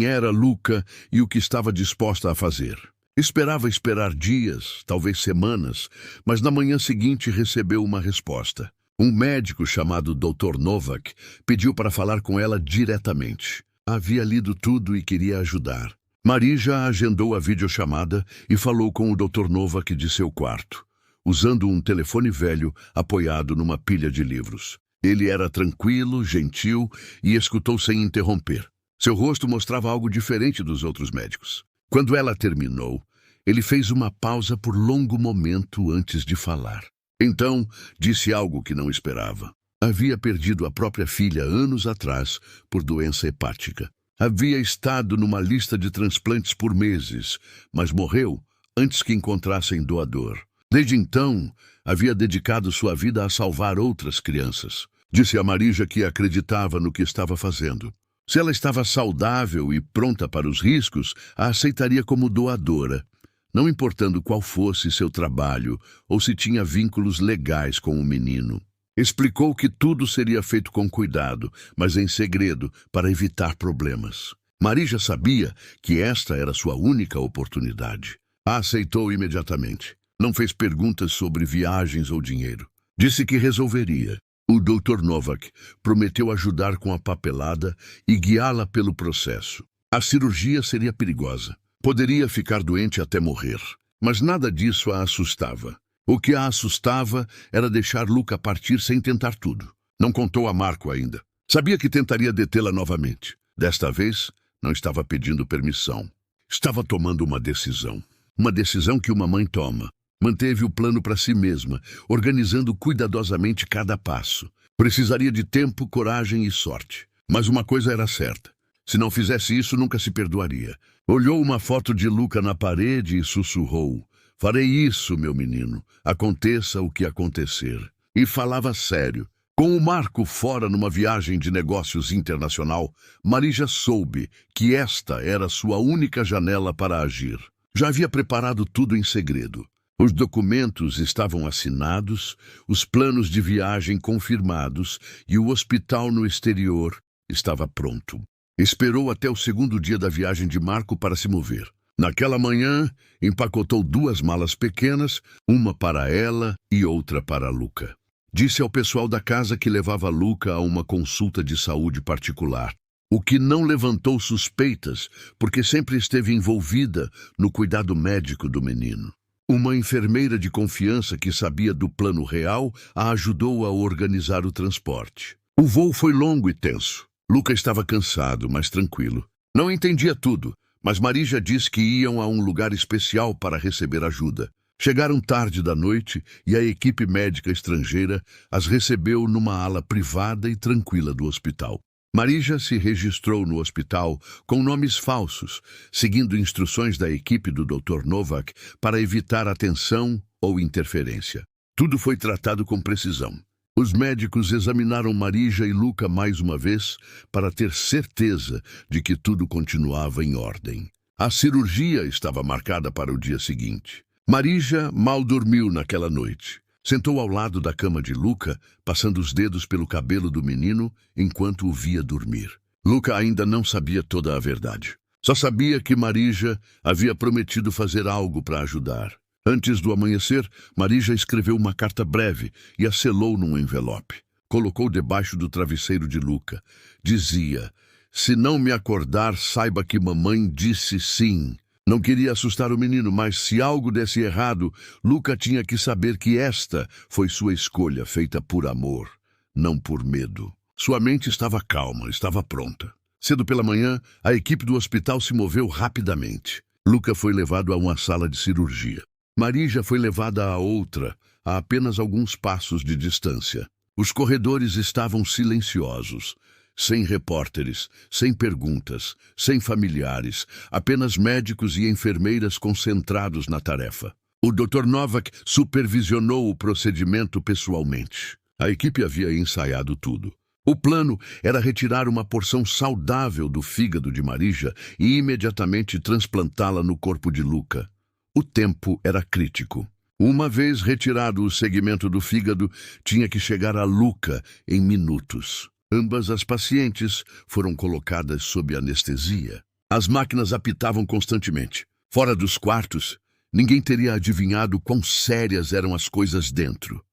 era Luca e o que estava disposta a fazer. Esperava esperar dias, talvez semanas, mas na manhã seguinte recebeu uma resposta. Um médico chamado Dr. Novak pediu para falar com ela diretamente. Havia lido tudo e queria ajudar. Marija agendou a videochamada e falou com o Dr. Novak de seu quarto, usando um telefone velho apoiado numa pilha de livros. Ele era tranquilo, gentil e escutou sem interromper. Seu rosto mostrava algo diferente dos outros médicos. Quando ela terminou, ele fez uma pausa por longo momento antes de falar. Então, disse algo que não esperava. Havia perdido a própria filha anos atrás por doença hepática. Havia estado numa lista de transplantes por meses, mas morreu antes que encontrassem doador. Desde então, havia dedicado sua vida a salvar outras crianças. Disse a Marija que acreditava no que estava fazendo. Se ela estava saudável e pronta para os riscos, a aceitaria como doadora, não importando qual fosse seu trabalho ou se tinha vínculos legais com o menino. Explicou que tudo seria feito com cuidado, mas em segredo, para evitar problemas. Marija sabia que esta era sua única oportunidade. A aceitou imediatamente. Não fez perguntas sobre viagens ou dinheiro. Disse que resolveria. O Dr. Novak prometeu ajudar com a papelada e guiá-la pelo processo. A cirurgia seria perigosa. Poderia ficar doente até morrer. Mas nada disso a assustava. O que a assustava era deixar Luca partir sem tentar tudo. Não contou a Marco ainda. Sabia que tentaria detê-la novamente. Desta vez, não estava pedindo permissão. Estava tomando uma decisão. Uma decisão que uma mãe toma. Manteve o plano para si mesma, organizando cuidadosamente cada passo. Precisaria de tempo, coragem e sorte. Mas uma coisa era certa. Se não fizesse isso, nunca se perdoaria. Olhou uma foto de Luca na parede e sussurrou: "Farei isso, meu menino, aconteça o que acontecer." E falava sério. Com o Marco fora numa viagem de negócios internacional, Marija soube que esta era sua única janela para agir. Já havia preparado tudo em segredo. Os documentos estavam assinados, os planos de viagem confirmados e o hospital no exterior estava pronto. Esperou até o segundo dia da viagem de Marco para se mover. Naquela manhã, empacotou 2 malas pequenas, uma para ela e outra para Luca. Disse ao pessoal da casa que levava Luca a uma consulta de saúde particular, o que não levantou suspeitas, porque sempre esteve envolvida no cuidado médico do menino. Uma enfermeira de confiança que sabia do plano real a ajudou a organizar o transporte. O voo foi longo e tenso. Luca estava cansado, mas tranquilo. Não entendia tudo, mas Marija disse que iam a um lugar especial para receber ajuda. Chegaram tarde da noite e a equipe médica estrangeira as recebeu numa ala privada e tranquila do hospital. Marija se registrou no hospital com nomes falsos, seguindo instruções da equipe do Dr. Novak para evitar atenção ou interferência. Tudo foi tratado com precisão. Os médicos examinaram Marija e Luca mais uma vez para ter certeza de que tudo continuava em ordem. A cirurgia estava marcada para o dia seguinte. Marija mal dormiu naquela noite. Sentou ao lado da cama de Luca, passando os dedos pelo cabelo do menino enquanto o via dormir. Luca ainda não sabia toda a verdade. Só sabia que Marija havia prometido fazer algo para ajudar. Antes do amanhecer, Marija escreveu uma carta breve e a selou num envelope. Colocou debaixo do travesseiro de Luca. Dizia: "Se não me acordar, saiba que mamãe disse sim." Não queria assustar o menino, mas se algo desse errado, Luca tinha que saber que esta foi sua escolha feita por amor, não por medo. Sua mente estava calma, estava pronta. Cedo pela manhã, a equipe do hospital se moveu rapidamente. Luca foi levado a uma sala de cirurgia. Marija foi levada a outra, a apenas alguns passos de distância. Os corredores estavam silenciosos. Sem repórteres, sem perguntas, sem familiares, apenas médicos e enfermeiras concentrados na tarefa. O Dr. Novak supervisionou o procedimento pessoalmente. A equipe havia ensaiado tudo. O plano era retirar uma porção saudável do fígado de Marija e imediatamente transplantá-la no corpo de Luca. O tempo era crítico. Uma vez retirado o segmento do fígado, tinha que chegar a Luca em minutos. Ambas as pacientes foram colocadas sob anestesia. As máquinas apitavam constantemente. Fora dos quartos, ninguém teria adivinhado quão sérias eram as coisas dentro.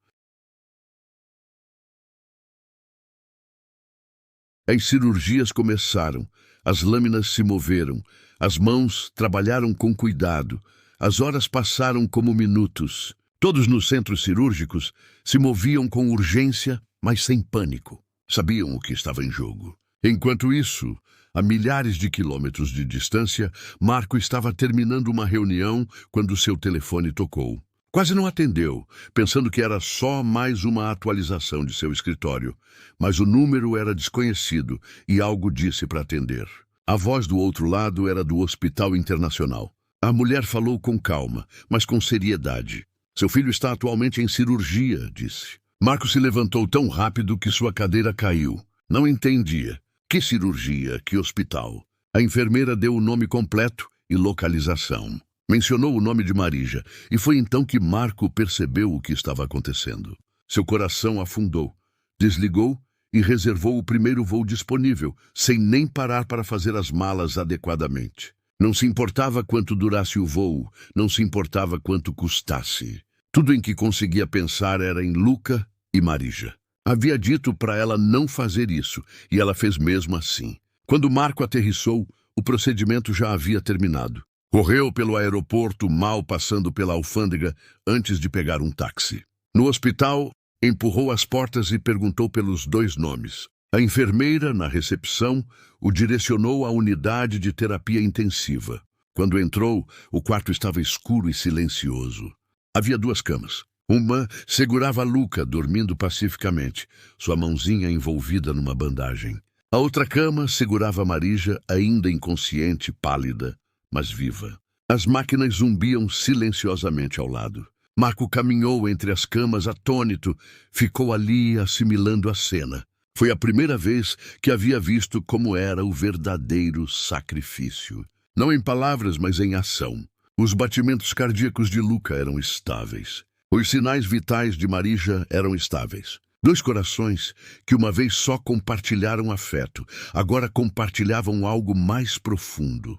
As cirurgias começaram, as lâminas se moveram, as mãos trabalharam com cuidado, as horas passaram como minutos. Todos nos centros cirúrgicos se moviam com urgência, mas sem pânico. Sabiam o que estava em jogo. Enquanto isso, a milhares de quilômetros de distância, Marco estava terminando uma reunião quando seu telefone tocou. Quase não atendeu, pensando que era só mais uma atualização de seu escritório. Mas o número era desconhecido e algo disse para atender. A voz do outro lado era do Hospital Internacional. A mulher falou com calma, mas com seriedade. "Seu filho está atualmente em cirurgia", disse. Marco se levantou tão rápido que sua cadeira caiu. Não entendia. Que cirurgia? Que hospital? A enfermeira deu o nome completo e localização. Mencionou o nome de Marija, e foi então que Marco percebeu o que estava acontecendo. Seu coração afundou. Desligou e reservou o primeiro voo disponível, sem nem parar para fazer as malas adequadamente. Não se importava quanto durasse o voo, não se importava quanto custasse. Tudo em que conseguia pensar era em Luca e Marija. Havia dito para ela não fazer isso, e ela fez mesmo assim. Quando Marco aterrissou, o procedimento já havia terminado. Correu pelo aeroporto, mal passando pela alfândega, antes de pegar um táxi. No hospital, empurrou as portas e perguntou pelos 2 nomes. A enfermeira, na recepção, o direcionou à unidade de terapia intensiva. Quando entrou, o quarto estava escuro e silencioso. Havia 2 camas. Uma segurava Luca, dormindo pacificamente, sua mãozinha envolvida numa bandagem. A outra cama segurava Marija, ainda inconsciente, pálida, mas viva. As máquinas zumbiam silenciosamente ao lado. Marco caminhou entre as camas atônito, ficou ali assimilando a cena. Foi a primeira vez que havia visto como era o verdadeiro sacrifício. Não em palavras, mas em ação. Os batimentos cardíacos de Luca eram estáveis. Os sinais vitais de Marija eram estáveis. 2 corações que uma vez só compartilharam afeto, agora compartilhavam algo mais profundo.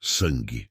Sangue.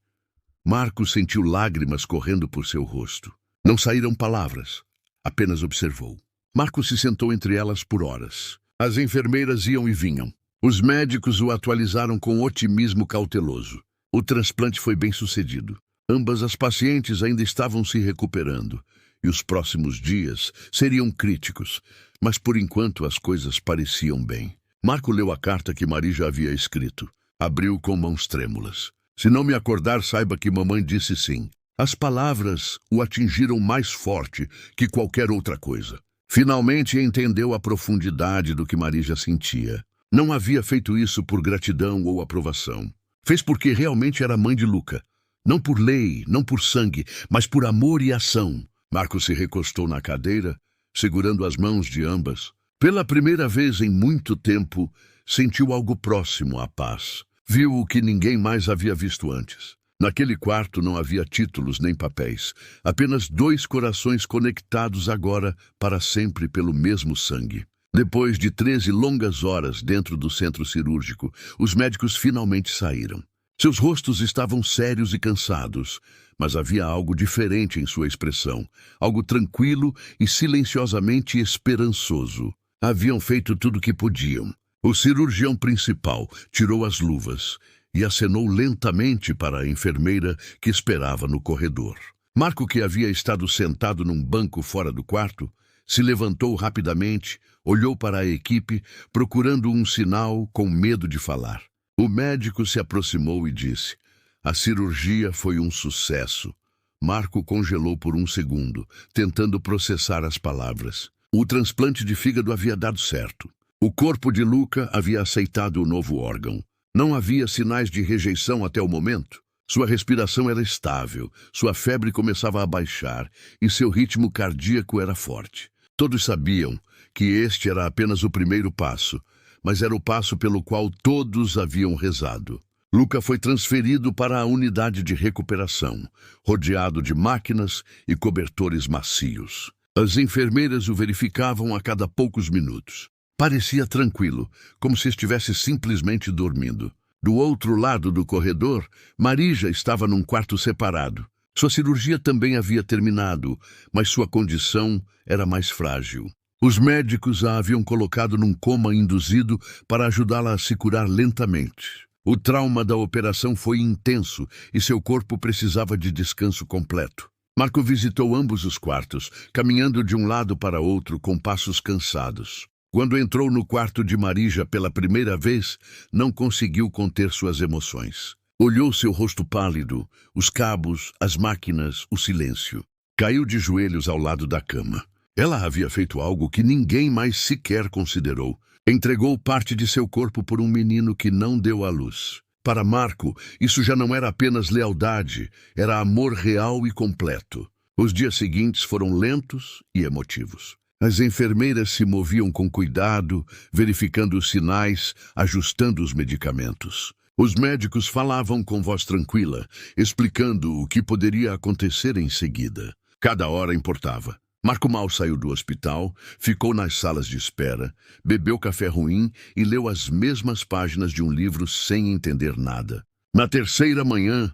Marco sentiu lágrimas correndo por seu rosto. Não saíram palavras, apenas observou. Marco se sentou entre elas por horas. As enfermeiras iam e vinham. Os médicos o atualizaram com otimismo cauteloso. O transplante foi bem sucedido. Ambas as pacientes ainda estavam se recuperando, e os próximos dias seriam críticos, mas por enquanto as coisas pareciam bem. Marco leu a carta que Marija havia escrito. Abriu com mãos trêmulas. Se não me acordar, saiba que mamãe disse sim. As palavras o atingiram mais forte que qualquer outra coisa. Finalmente entendeu a profundidade do que Marija sentia. Não havia feito isso por gratidão ou aprovação. Fez porque realmente era mãe de Luca. Não por lei, não por sangue, mas por amor e ação. Marco se recostou na cadeira, segurando as mãos de ambas. Pela primeira vez em muito tempo, sentiu algo próximo à paz. Viu o que ninguém mais havia visto antes. Naquele quarto não havia títulos nem papéis, apenas 2 corações conectados agora para sempre pelo mesmo sangue. Depois de 13 longas horas dentro do centro cirúrgico, os médicos finalmente saíram. Seus rostos estavam sérios e cansados, mas havia algo diferente em sua expressão, algo tranquilo e silenciosamente esperançoso. Haviam feito tudo o que podiam. O cirurgião principal tirou as luvas e acenou lentamente para a enfermeira que esperava no corredor. Marco, que havia estado sentado num banco fora do quarto, se levantou rapidamente, olhou para a equipe, procurando um sinal, com medo de falar. O médico se aproximou e disse: "A cirurgia foi um sucesso." Marco congelou por um segundo, tentando processar as palavras. O transplante de fígado havia dado certo. O corpo de Luca havia aceitado o novo órgão. Não havia sinais de rejeição até o momento. Sua respiração era estável, sua febre começava a baixar e seu ritmo cardíaco era forte. Todos sabiam que este era apenas o primeiro passo, mas era o passo pelo qual todos haviam rezado. Luca foi transferido para a unidade de recuperação, rodeado de máquinas e cobertores macios. As enfermeiras o verificavam a cada poucos minutos. Parecia tranquilo, como se estivesse simplesmente dormindo. Do outro lado do corredor, Marija estava num quarto separado. Sua cirurgia também havia terminado, mas sua condição era mais frágil. Os médicos a haviam colocado num coma induzido para ajudá-la a se curar lentamente. O trauma da operação foi intenso e seu corpo precisava de descanso completo. Marco visitou ambos os quartos, caminhando de um lado para outro com passos cansados. Quando entrou no quarto de Marija pela primeira vez, não conseguiu conter suas emoções. Olhou seu rosto pálido, os cabos, as máquinas, o silêncio. Caiu de joelhos ao lado da cama. Ela havia feito algo que ninguém mais sequer considerou. Entregou parte de seu corpo por um menino que não deu à luz. Para Marco, isso já não era apenas lealdade, era amor real e completo. Os dias seguintes foram lentos e emotivos. As enfermeiras se moviam com cuidado, verificando os sinais, ajustando os medicamentos. Os médicos falavam com voz tranquila, explicando o que poderia acontecer em seguida. Cada hora importava. Marco mal saiu do hospital, ficou nas salas de espera, bebeu café ruim e leu as mesmas páginas de um livro sem entender nada. Na terceira manhã,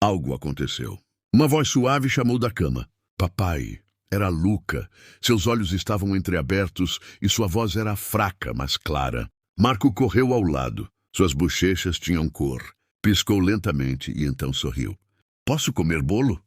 algo aconteceu. Uma voz suave chamou da cama. Papai. Era Luca. Seus olhos estavam entreabertos e sua voz era fraca, mas clara. Marco correu ao lado. Suas bochechas tinham cor. Piscou lentamente e então sorriu. Posso comer bolo?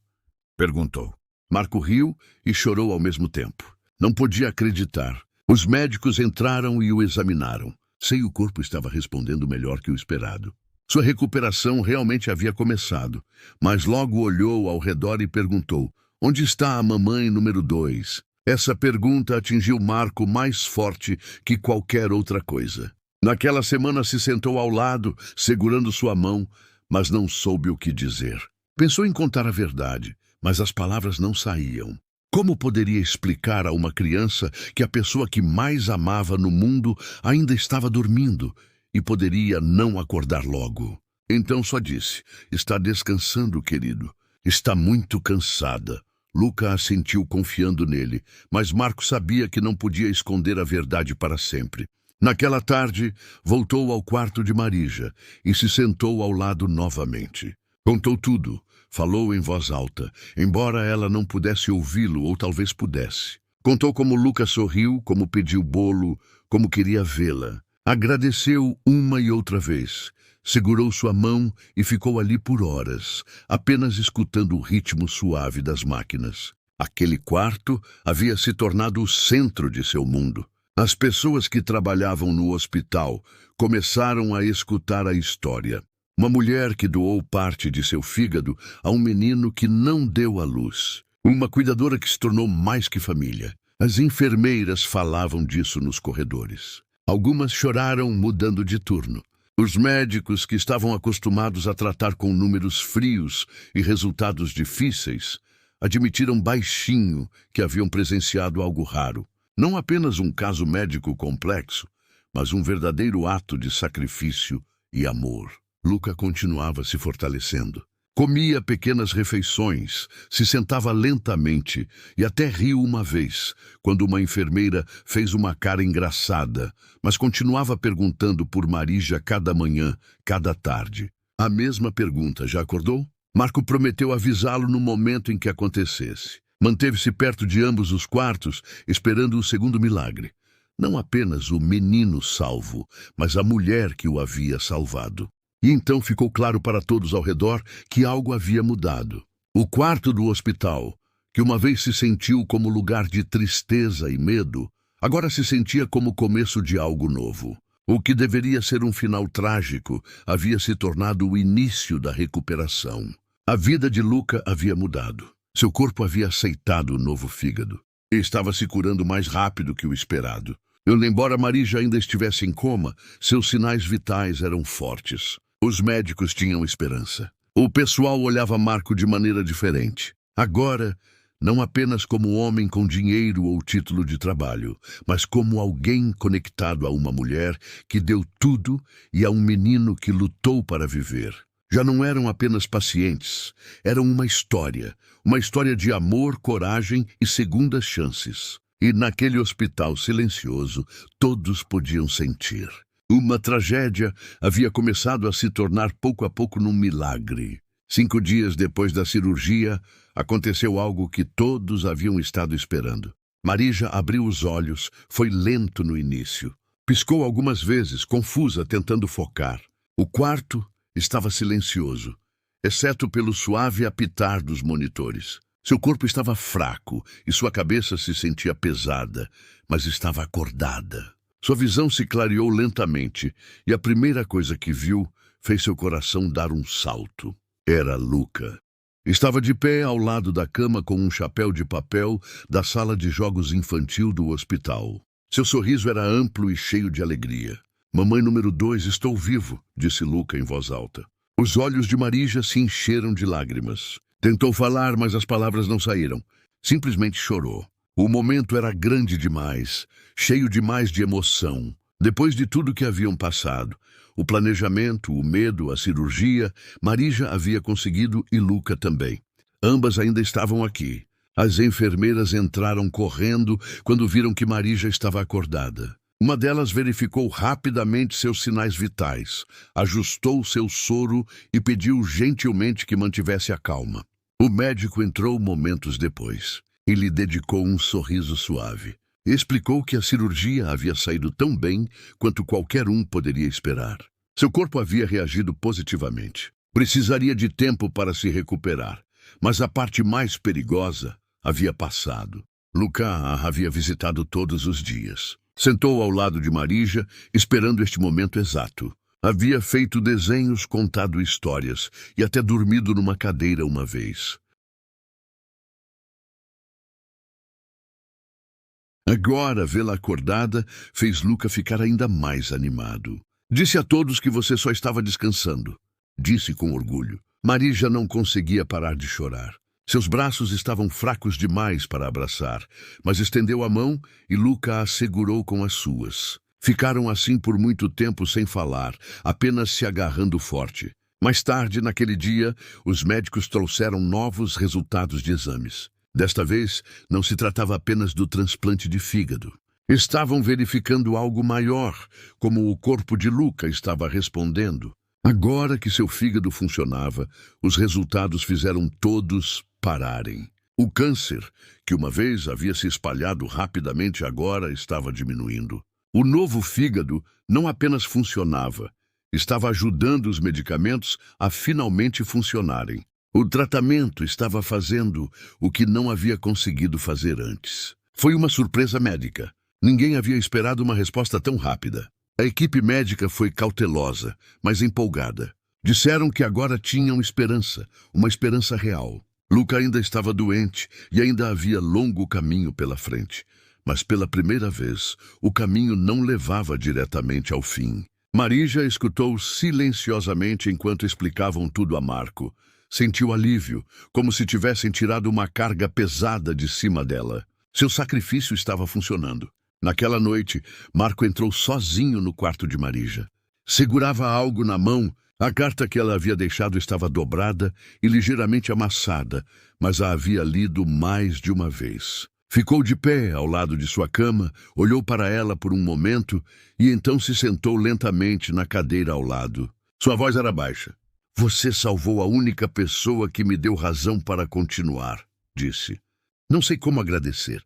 Perguntou. Marco riu e chorou ao mesmo tempo. Não podia acreditar. Os médicos entraram e o examinaram. Seu corpo estava respondendo melhor que o esperado. Sua recuperação realmente havia começado, mas logo olhou ao redor e perguntou: onde está a mamãe número 2? Essa pergunta atingiu Marco mais forte que qualquer outra coisa. Naquela semana se sentou ao lado, segurando sua mão, mas não soube o que dizer. Pensou em contar a verdade, mas as palavras não saíam. Como poderia explicar a uma criança que a pessoa que mais amava no mundo ainda estava dormindo e poderia não acordar logo? Então só disse: está descansando, querido. Está muito cansada. Luca assentiu confiando nele, mas Marco sabia que não podia esconder a verdade para sempre. Naquela tarde, voltou ao quarto de Marija e se sentou ao lado novamente. Contou tudo. Falou em voz alta, embora ela não pudesse ouvi-lo ou talvez pudesse. Contou como Luca sorriu, como pediu bolo, como queria vê-la. Agradeceu uma e outra vez. Segurou sua mão e ficou ali por horas, apenas escutando o ritmo suave das máquinas. Aquele quarto havia se tornado o centro de seu mundo. As pessoas que trabalhavam no hospital começaram a escutar a história. Uma mulher que doou parte de seu fígado a um menino que não deu à luz. Uma cuidadora que se tornou mais que família. As enfermeiras falavam disso nos corredores. Algumas choraram mudando de turno. Os médicos que estavam acostumados a tratar com números frios e resultados difíceis admitiram baixinho que haviam presenciado algo raro. Não apenas um caso médico complexo, mas um verdadeiro ato de sacrifício e amor. Luca continuava se fortalecendo. Comia pequenas refeições, se sentava lentamente e até riu uma vez, quando uma enfermeira fez uma cara engraçada, mas continuava perguntando por Marija cada manhã, cada tarde. A mesma pergunta: já acordou? Marco prometeu avisá-lo no momento em que acontecesse. Manteve-se perto de ambos os quartos, esperando o segundo milagre. Não apenas o menino salvo, mas a mulher que o havia salvado. E então ficou claro para todos ao redor que algo havia mudado. O quarto do hospital, que uma vez se sentiu como lugar de tristeza e medo, agora se sentia como o começo de algo novo. O que deveria ser um final trágico havia se tornado o início da recuperação. A vida de Luca havia mudado. Seu corpo havia aceitado o novo fígado. E estava se curando mais rápido que o esperado. Embora Marija ainda estivesse em coma, seus sinais vitais eram fortes. Os médicos tinham esperança. O pessoal olhava Marco de maneira diferente. Agora, não apenas como um homem com dinheiro ou título de trabalho, mas como alguém conectado a uma mulher que deu tudo e a um menino que lutou para viver. Já não eram apenas pacientes, eram uma história de amor, coragem e segundas chances. E naquele hospital silencioso, todos podiam sentir. Uma tragédia havia começado a se tornar pouco a pouco num milagre. 5 dias depois da cirurgia, aconteceu algo que todos haviam estado esperando. Marija abriu os olhos, foi lento no início. Piscou algumas vezes, confusa, tentando focar. O quarto estava silencioso, exceto pelo suave apitar dos monitores. Seu corpo estava fraco e sua cabeça se sentia pesada, mas estava acordada. Sua visão se clareou lentamente e a primeira coisa que viu fez seu coração dar um salto. Era Luca. Estava de pé ao lado da cama com um chapéu de papel da sala de jogos infantil do hospital. Seu sorriso era amplo e cheio de alegria. Mamãe número 2, estou vivo, disse Luca em voz alta. Os olhos de Marija se encheram de lágrimas. Tentou falar, mas as palavras não saíram. Simplesmente chorou. O momento era grande demais, cheio demais de emoção. Depois de tudo que haviam passado, o planejamento, o medo, a cirurgia, Marija havia conseguido e Luca também. Ambas ainda estavam aqui. As enfermeiras entraram correndo quando viram que Marija estava acordada. Uma delas verificou rapidamente seus sinais vitais, ajustou seu soro e pediu gentilmente que mantivesse a calma. O médico entrou momentos depois e lhe dedicou um sorriso suave. Explicou que a cirurgia havia saído tão bem quanto qualquer um poderia esperar. Seu corpo havia reagido positivamente. Precisaria de tempo para se recuperar, mas a parte mais perigosa havia passado. Luca a havia visitado todos os dias. Sentou ao lado de Marija, esperando este momento exato. Havia feito desenhos, contado histórias e até dormido numa cadeira uma vez. Agora, vê-la acordada fez Luca ficar ainda mais animado. Disse a todos que você só estava descansando. Disse com orgulho. Marija não conseguia parar de chorar. Seus braços estavam fracos demais para abraçar, mas estendeu a mão e Luca a segurou com as suas. Ficaram assim por muito tempo sem falar, apenas se agarrando forte. Mais tarde, naquele dia, os médicos trouxeram novos resultados de exames. Desta vez, não se tratava apenas do transplante de fígado. Estavam verificando algo maior, como o corpo de Luca estava respondendo. Agora que seu fígado funcionava, os resultados fizeram todos pararem. O câncer, que uma vez havia se espalhado rapidamente, agora estava diminuindo. O novo fígado não apenas funcionava, estava ajudando os medicamentos a finalmente funcionarem. O tratamento estava fazendo o que não havia conseguido fazer antes. Foi uma surpresa médica. Ninguém havia esperado uma resposta tão rápida. A equipe médica foi cautelosa, mas empolgada. Disseram que agora tinham esperança, uma esperança real. Luca ainda estava doente e ainda havia longo caminho pela frente. Mas pela primeira vez, o caminho não levava diretamente ao fim. Marija escutou silenciosamente enquanto explicavam tudo a Marco. Sentiu alívio, como se tivessem tirado uma carga pesada de cima dela. Seu sacrifício estava funcionando. Naquela noite, Marco entrou sozinho no quarto de Marija. Segurava algo na mão. A carta que ela havia deixado estava dobrada e ligeiramente amassada, mas a havia lido mais de uma vez. Ficou de pé ao lado de sua cama, olhou para ela por um momento e então se sentou lentamente na cadeira ao lado. Sua voz era baixa. Você salvou a única pessoa que me deu razão para continuar, disse. Não sei como agradecer.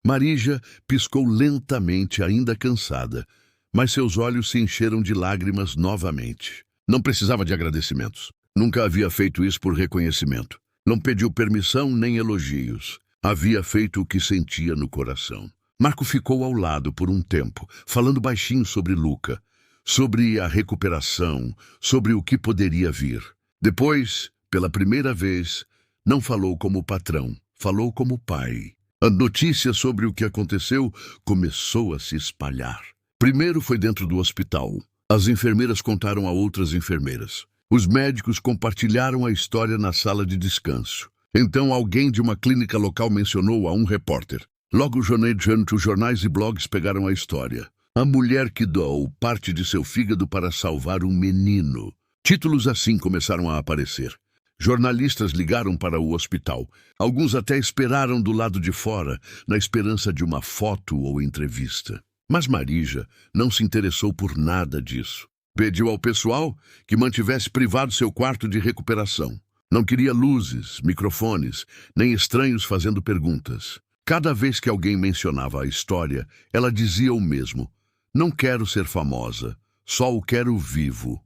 Marija piscou lentamente, ainda cansada, mas seus olhos se encheram de lágrimas novamente. Não precisava de agradecimentos. Nunca havia feito isso por reconhecimento. Não pediu permissão nem elogios. Havia feito o que sentia no coração. Marco ficou ao lado por um tempo, falando baixinho sobre Luca, sobre a recuperação, sobre o que poderia vir. Depois, pela primeira vez, não falou como patrão, falou como pai. A notícia sobre o que aconteceu começou a se espalhar. Primeiro foi dentro do hospital. As enfermeiras contaram a outras enfermeiras. Os médicos compartilharam a história na sala de descanso. Então alguém de uma clínica local mencionou a um repórter. Logo, os jornais e blogs pegaram a história. A mulher que doou parte de seu fígado para salvar um menino. Títulos assim começaram a aparecer. Jornalistas ligaram para o hospital. Alguns até esperaram do lado de fora, na esperança de uma foto ou entrevista. Mas Marija não se interessou por nada disso. Pediu ao pessoal que mantivesse privado seu quarto de recuperação. Não queria luzes, microfones, nem estranhos fazendo perguntas. Cada vez que alguém mencionava a história, ela dizia o mesmo. Não quero ser famosa, só o quero vivo.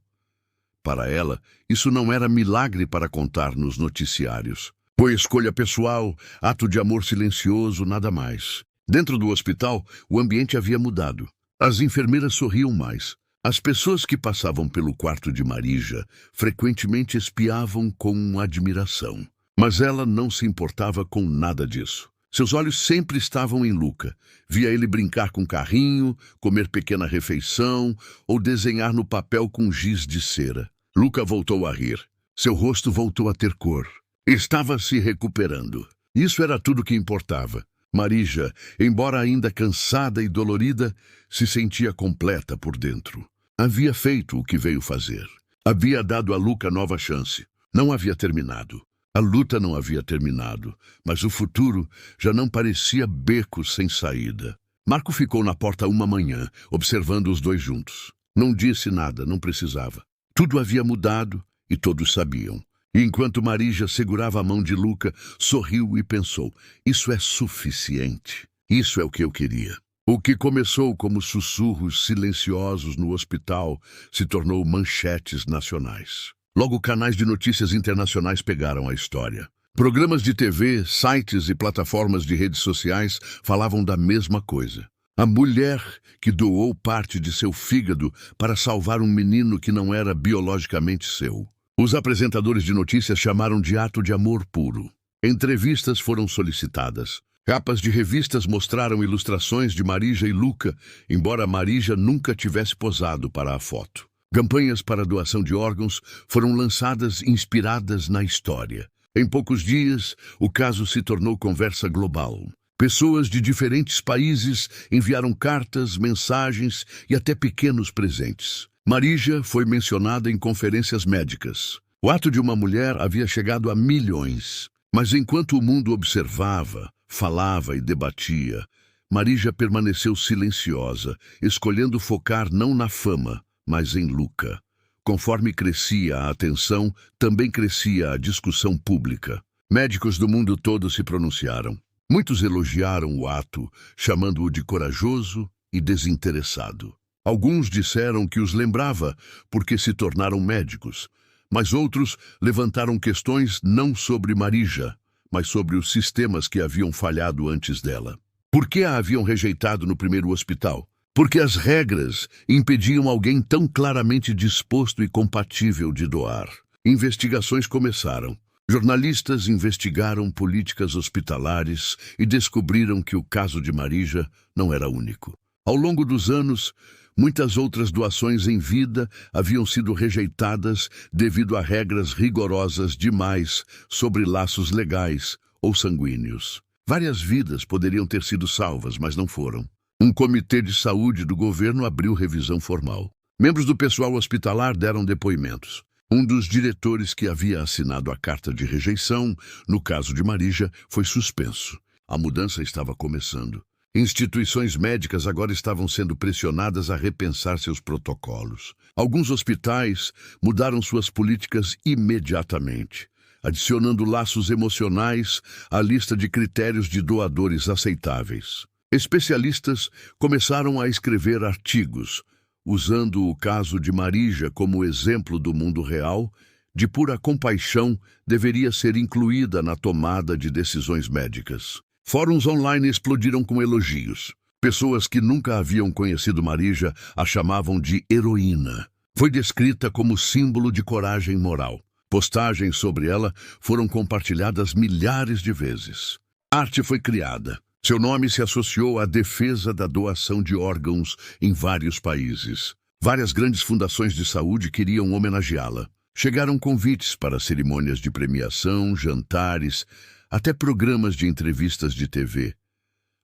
Para ela, isso não era milagre para contar nos noticiários. Foi escolha pessoal, ato de amor silencioso, nada mais. Dentro do hospital, o ambiente havia mudado. As enfermeiras sorriam mais. As pessoas que passavam pelo quarto de Marija frequentemente espiavam com admiração. Mas ela não se importava com nada disso. Seus olhos sempre estavam em Luca. Via ele brincar com carrinho, comer pequena refeição ou desenhar no papel com giz de cera. Luca voltou a rir. Seu rosto voltou a ter cor. Estava se recuperando. Isso era tudo que importava. Marija, embora ainda cansada e dolorida, se sentia completa por dentro. Havia feito o que veio fazer. Havia dado a Luca nova chance. Não havia terminado. A luta não havia terminado, mas o futuro já não parecia beco sem saída. Marco ficou na porta uma manhã, observando os dois juntos. Não disse nada, não precisava. Tudo havia mudado e todos sabiam. E enquanto Marija segurava a mão de Luca, sorriu e pensou: isso é suficiente. Isso é o que eu queria. O que começou como sussurros silenciosos no hospital se tornou manchetes nacionais. Logo, canais de notícias internacionais pegaram a história. Programas de TV, sites e plataformas de redes sociais falavam da mesma coisa. A mulher que doou parte de seu fígado para salvar um menino que não era biologicamente seu. Os apresentadores de notícias chamaram de ato de amor puro. Entrevistas foram solicitadas. Capas de revistas mostraram ilustrações de Marija e Luca, embora Marija nunca tivesse posado para a foto. Campanhas para doação de órgãos foram lançadas inspiradas na história. Em poucos dias, o caso se tornou conversa global. Pessoas de diferentes países enviaram cartas, mensagens e até pequenos presentes. Marija foi mencionada em conferências médicas. O ato de uma mulher havia chegado a milhões. Mas enquanto o mundo observava, falava e debatia, Marija permaneceu silenciosa, escolhendo focar não na fama, mas em Luca. Conforme crescia a atenção, também crescia a discussão pública. Médicos do mundo todo se pronunciaram. Muitos elogiaram o ato, chamando-o de corajoso e desinteressado. Alguns disseram que os lembrava porque se tornaram médicos, mas outros levantaram questões não sobre Marija, mas sobre os sistemas que haviam falhado antes dela. Por que a haviam rejeitado no primeiro hospital? Porque as regras impediam alguém tão claramente disposto e compatível de doar. Investigações começaram. Jornalistas investigaram políticas hospitalares e descobriram que o caso de Marija não era único. Ao longo dos anos, muitas outras doações em vida haviam sido rejeitadas devido a regras rigorosas demais sobre laços legais ou sanguíneos. Várias vidas poderiam ter sido salvas, mas não foram. Um comitê de saúde do governo abriu revisão formal. Membros do pessoal hospitalar deram depoimentos. Um dos diretores que havia assinado a carta de rejeição, no caso de Marija, foi suspenso. A mudança estava começando. Instituições médicas agora estavam sendo pressionadas a repensar seus protocolos. Alguns hospitais mudaram suas políticas imediatamente, adicionando laços emocionais à lista de critérios de doadores aceitáveis. Especialistas começaram a escrever artigos, usando o caso de Marija como exemplo do mundo real, de pura compaixão deveria ser incluída na tomada de decisões médicas. Fóruns online explodiram com elogios. Pessoas que nunca haviam conhecido Marija a chamavam de heroína. Foi descrita como símbolo de coragem moral. Postagens sobre ela foram compartilhadas milhares de vezes. Arte foi criada. Seu nome se associou à defesa da doação de órgãos em vários países. Várias grandes fundações de saúde queriam homenageá-la. Chegaram convites para cerimônias de premiação, jantares, até programas de entrevistas de TV.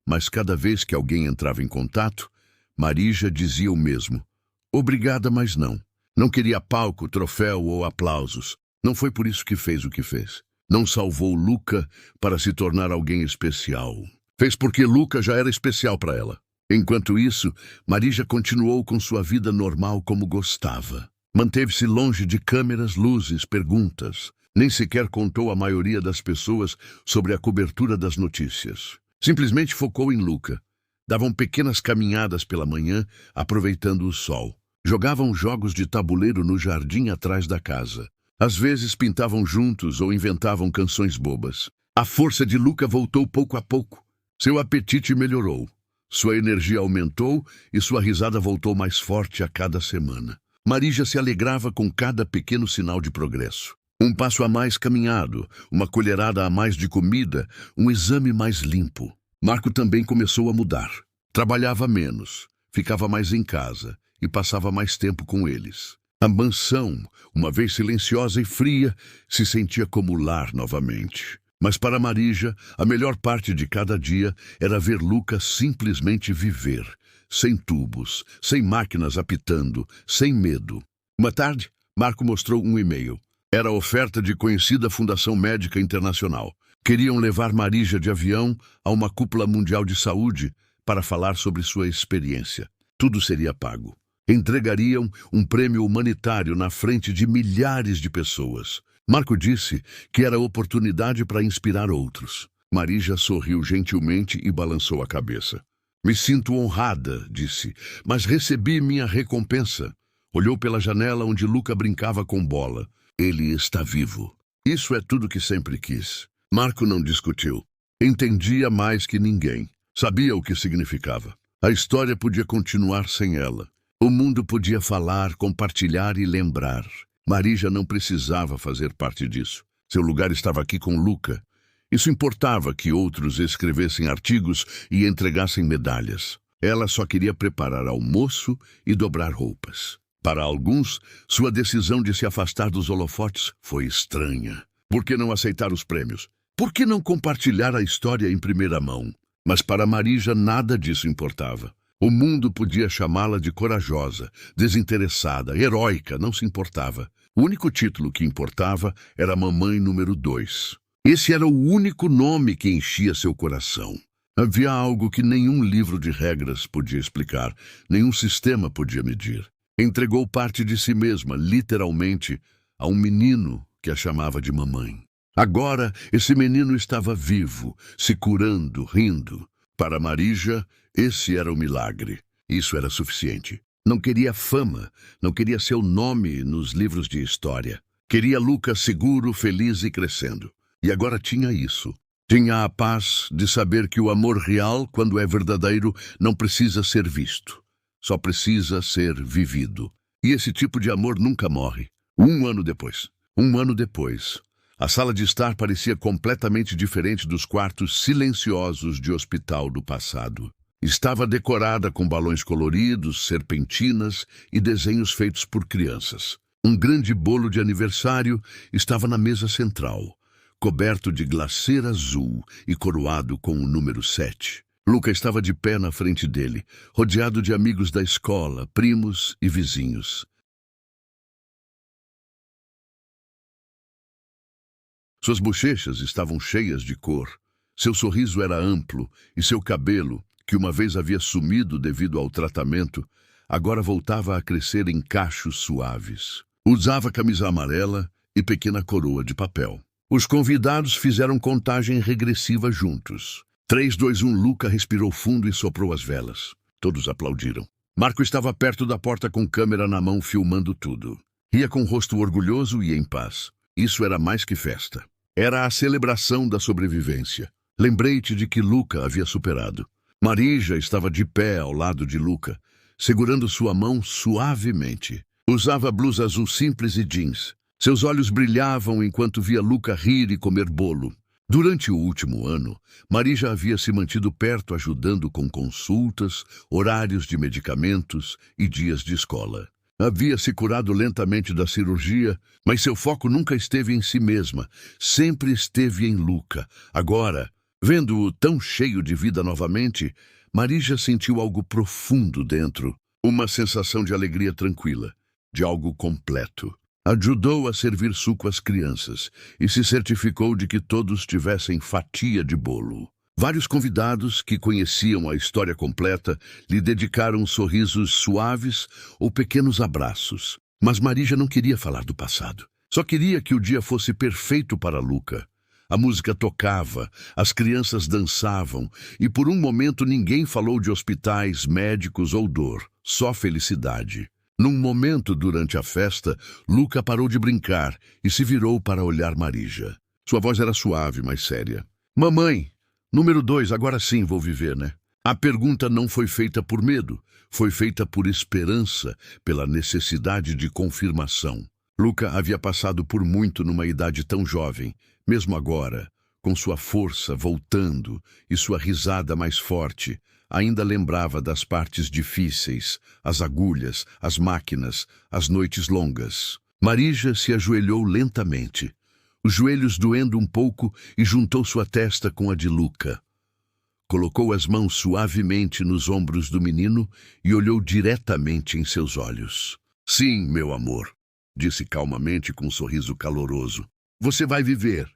Mas cada vez que alguém entrava em contato, Marija dizia o mesmo: obrigada, mas não. Não queria palco, troféu ou aplausos. Não foi por isso que fez o que fez. Não salvou Luca para se tornar alguém especial. Fez porque Luca já era especial para ela. Enquanto isso, Marija continuou com sua vida normal como gostava. Manteve-se longe de câmeras, luzes, perguntas. Nem sequer contou à maioria das pessoas sobre a cobertura das notícias. Simplesmente focou em Luca. Davam pequenas caminhadas pela manhã, aproveitando o sol. Jogavam jogos de tabuleiro no jardim atrás da casa. Às vezes pintavam juntos ou inventavam canções bobas. A força de Luca voltou pouco a pouco. Seu apetite melhorou. Sua energia aumentou e sua risada voltou mais forte a cada semana. Marija se alegrava com cada pequeno sinal de progresso. Um passo a mais caminhado, uma colherada a mais de comida, um exame mais limpo. Marco também começou a mudar. Trabalhava menos, ficava mais em casa e passava mais tempo com eles. A mansão, uma vez silenciosa e fria, se sentia como lar novamente. Mas para Marija, a melhor parte de cada dia era ver Luca simplesmente viver, sem tubos, sem máquinas apitando, sem medo. Uma tarde, Marco mostrou um e-mail. Era a oferta de conhecida Fundação Médica Internacional. Queriam levar Marija de avião a uma cúpula mundial de saúde, para falar sobre sua experiência. Tudo seria pago. Entregariam um prêmio humanitário na frente de milhares de pessoas. Marco disse que era oportunidade para inspirar outros. Marija sorriu gentilmente e balançou a cabeça. Me sinto honrada, disse, mas recebi minha recompensa. Olhou pela janela onde Luca brincava com bola. Ele está vivo. Isso é tudo que sempre quis. Marco não discutiu. Entendia mais que ninguém. Sabia o que significava. A história podia continuar sem ela. O mundo podia falar, compartilhar e lembrar. Marija não precisava fazer parte disso. Seu lugar estava aqui com Luca. Isso importava que outros escrevessem artigos e entregassem medalhas. Ela só queria preparar almoço e dobrar roupas. Para alguns, sua decisão de se afastar dos holofotes foi estranha. Por que não aceitar os prêmios? Por que não compartilhar a história em primeira mão? Mas para Marija nada disso importava. O mundo podia chamá-la de corajosa, desinteressada, heróica, não se importava. O único título que importava era Mamãe número 2. Esse era o único nome que enchia seu coração. Havia algo que nenhum livro de regras podia explicar, nenhum sistema podia medir. Entregou parte de si mesma, literalmente, a um menino que a chamava de mamãe. Agora, esse menino estava vivo, se curando, rindo. Para Marija, esse era o milagre. Isso era suficiente. Não queria fama, não queria seu nome nos livros de história. Queria Luca seguro, feliz e crescendo. E agora tinha isso. Tinha a paz de saber que o amor real, quando é verdadeiro, não precisa ser visto. Só precisa ser vivido. E esse tipo de amor nunca morre. Um ano depois, a sala de estar parecia completamente diferente dos quartos silenciosos de hospital do passado. Estava decorada com balões coloridos, serpentinas e desenhos feitos por crianças. Um grande bolo de aniversário estava na mesa central, coberto de glacê azul e coroado com o número 7. Luca estava de pé na frente dele, rodeado de amigos da escola, primos e vizinhos. Suas bochechas estavam cheias de cor. Seu sorriso era amplo e seu cabelo, que uma vez havia sumido devido ao tratamento, agora voltava a crescer em cachos suaves. Usava camisa amarela e pequena coroa de papel. Os convidados fizeram contagem regressiva juntos. 3, 2, 1, Luca respirou fundo e soprou as velas. Todos aplaudiram. Marco estava perto da porta com câmera na mão filmando tudo. Ria com o rosto orgulhoso e em paz. Isso era mais que festa. Era a celebração da sobrevivência. Lembrei-te de que Luca havia superado. Marija estava de pé ao lado de Luca, segurando sua mão suavemente. Usava blusa azul simples e jeans. Seus olhos brilhavam enquanto via Luca rir e comer bolo. Durante o último ano, Marija havia se mantido perto ajudando com consultas, horários de medicamentos e dias de escola. Havia se curado lentamente da cirurgia, mas seu foco nunca esteve em si mesma, sempre esteve em Luca. Agora, vendo-o tão cheio de vida novamente, Marija sentiu algo profundo dentro, uma sensação de alegria tranquila, de algo completo. Ajudou a servir suco às crianças e se certificou de que todos tivessem fatia de bolo. Vários convidados que conheciam a história completa lhe dedicaram sorrisos suaves ou pequenos abraços. Mas Marija não queria falar do passado. Só queria que o dia fosse perfeito para Luca. A música tocava, as crianças dançavam e por um momento ninguém falou de hospitais, médicos ou dor, só felicidade. Num momento durante a festa, Luca parou de brincar e se virou para olhar Marija. Sua voz era suave, mas séria. Mamãe, número 2, agora sim vou viver, né? A pergunta não foi feita por medo, foi feita por esperança, pela necessidade de confirmação. Luca havia passado por muito numa idade tão jovem, mesmo agora, com sua força voltando e sua risada mais forte, ainda lembrava das partes difíceis, as agulhas, as máquinas, as noites longas. Marija se ajoelhou lentamente, os joelhos doendo um pouco e juntou sua testa com a de Luca. Colocou as mãos suavemente nos ombros do menino e olhou diretamente em seus olhos. Sim, meu amor, disse calmamente com um sorriso caloroso. Você vai viver.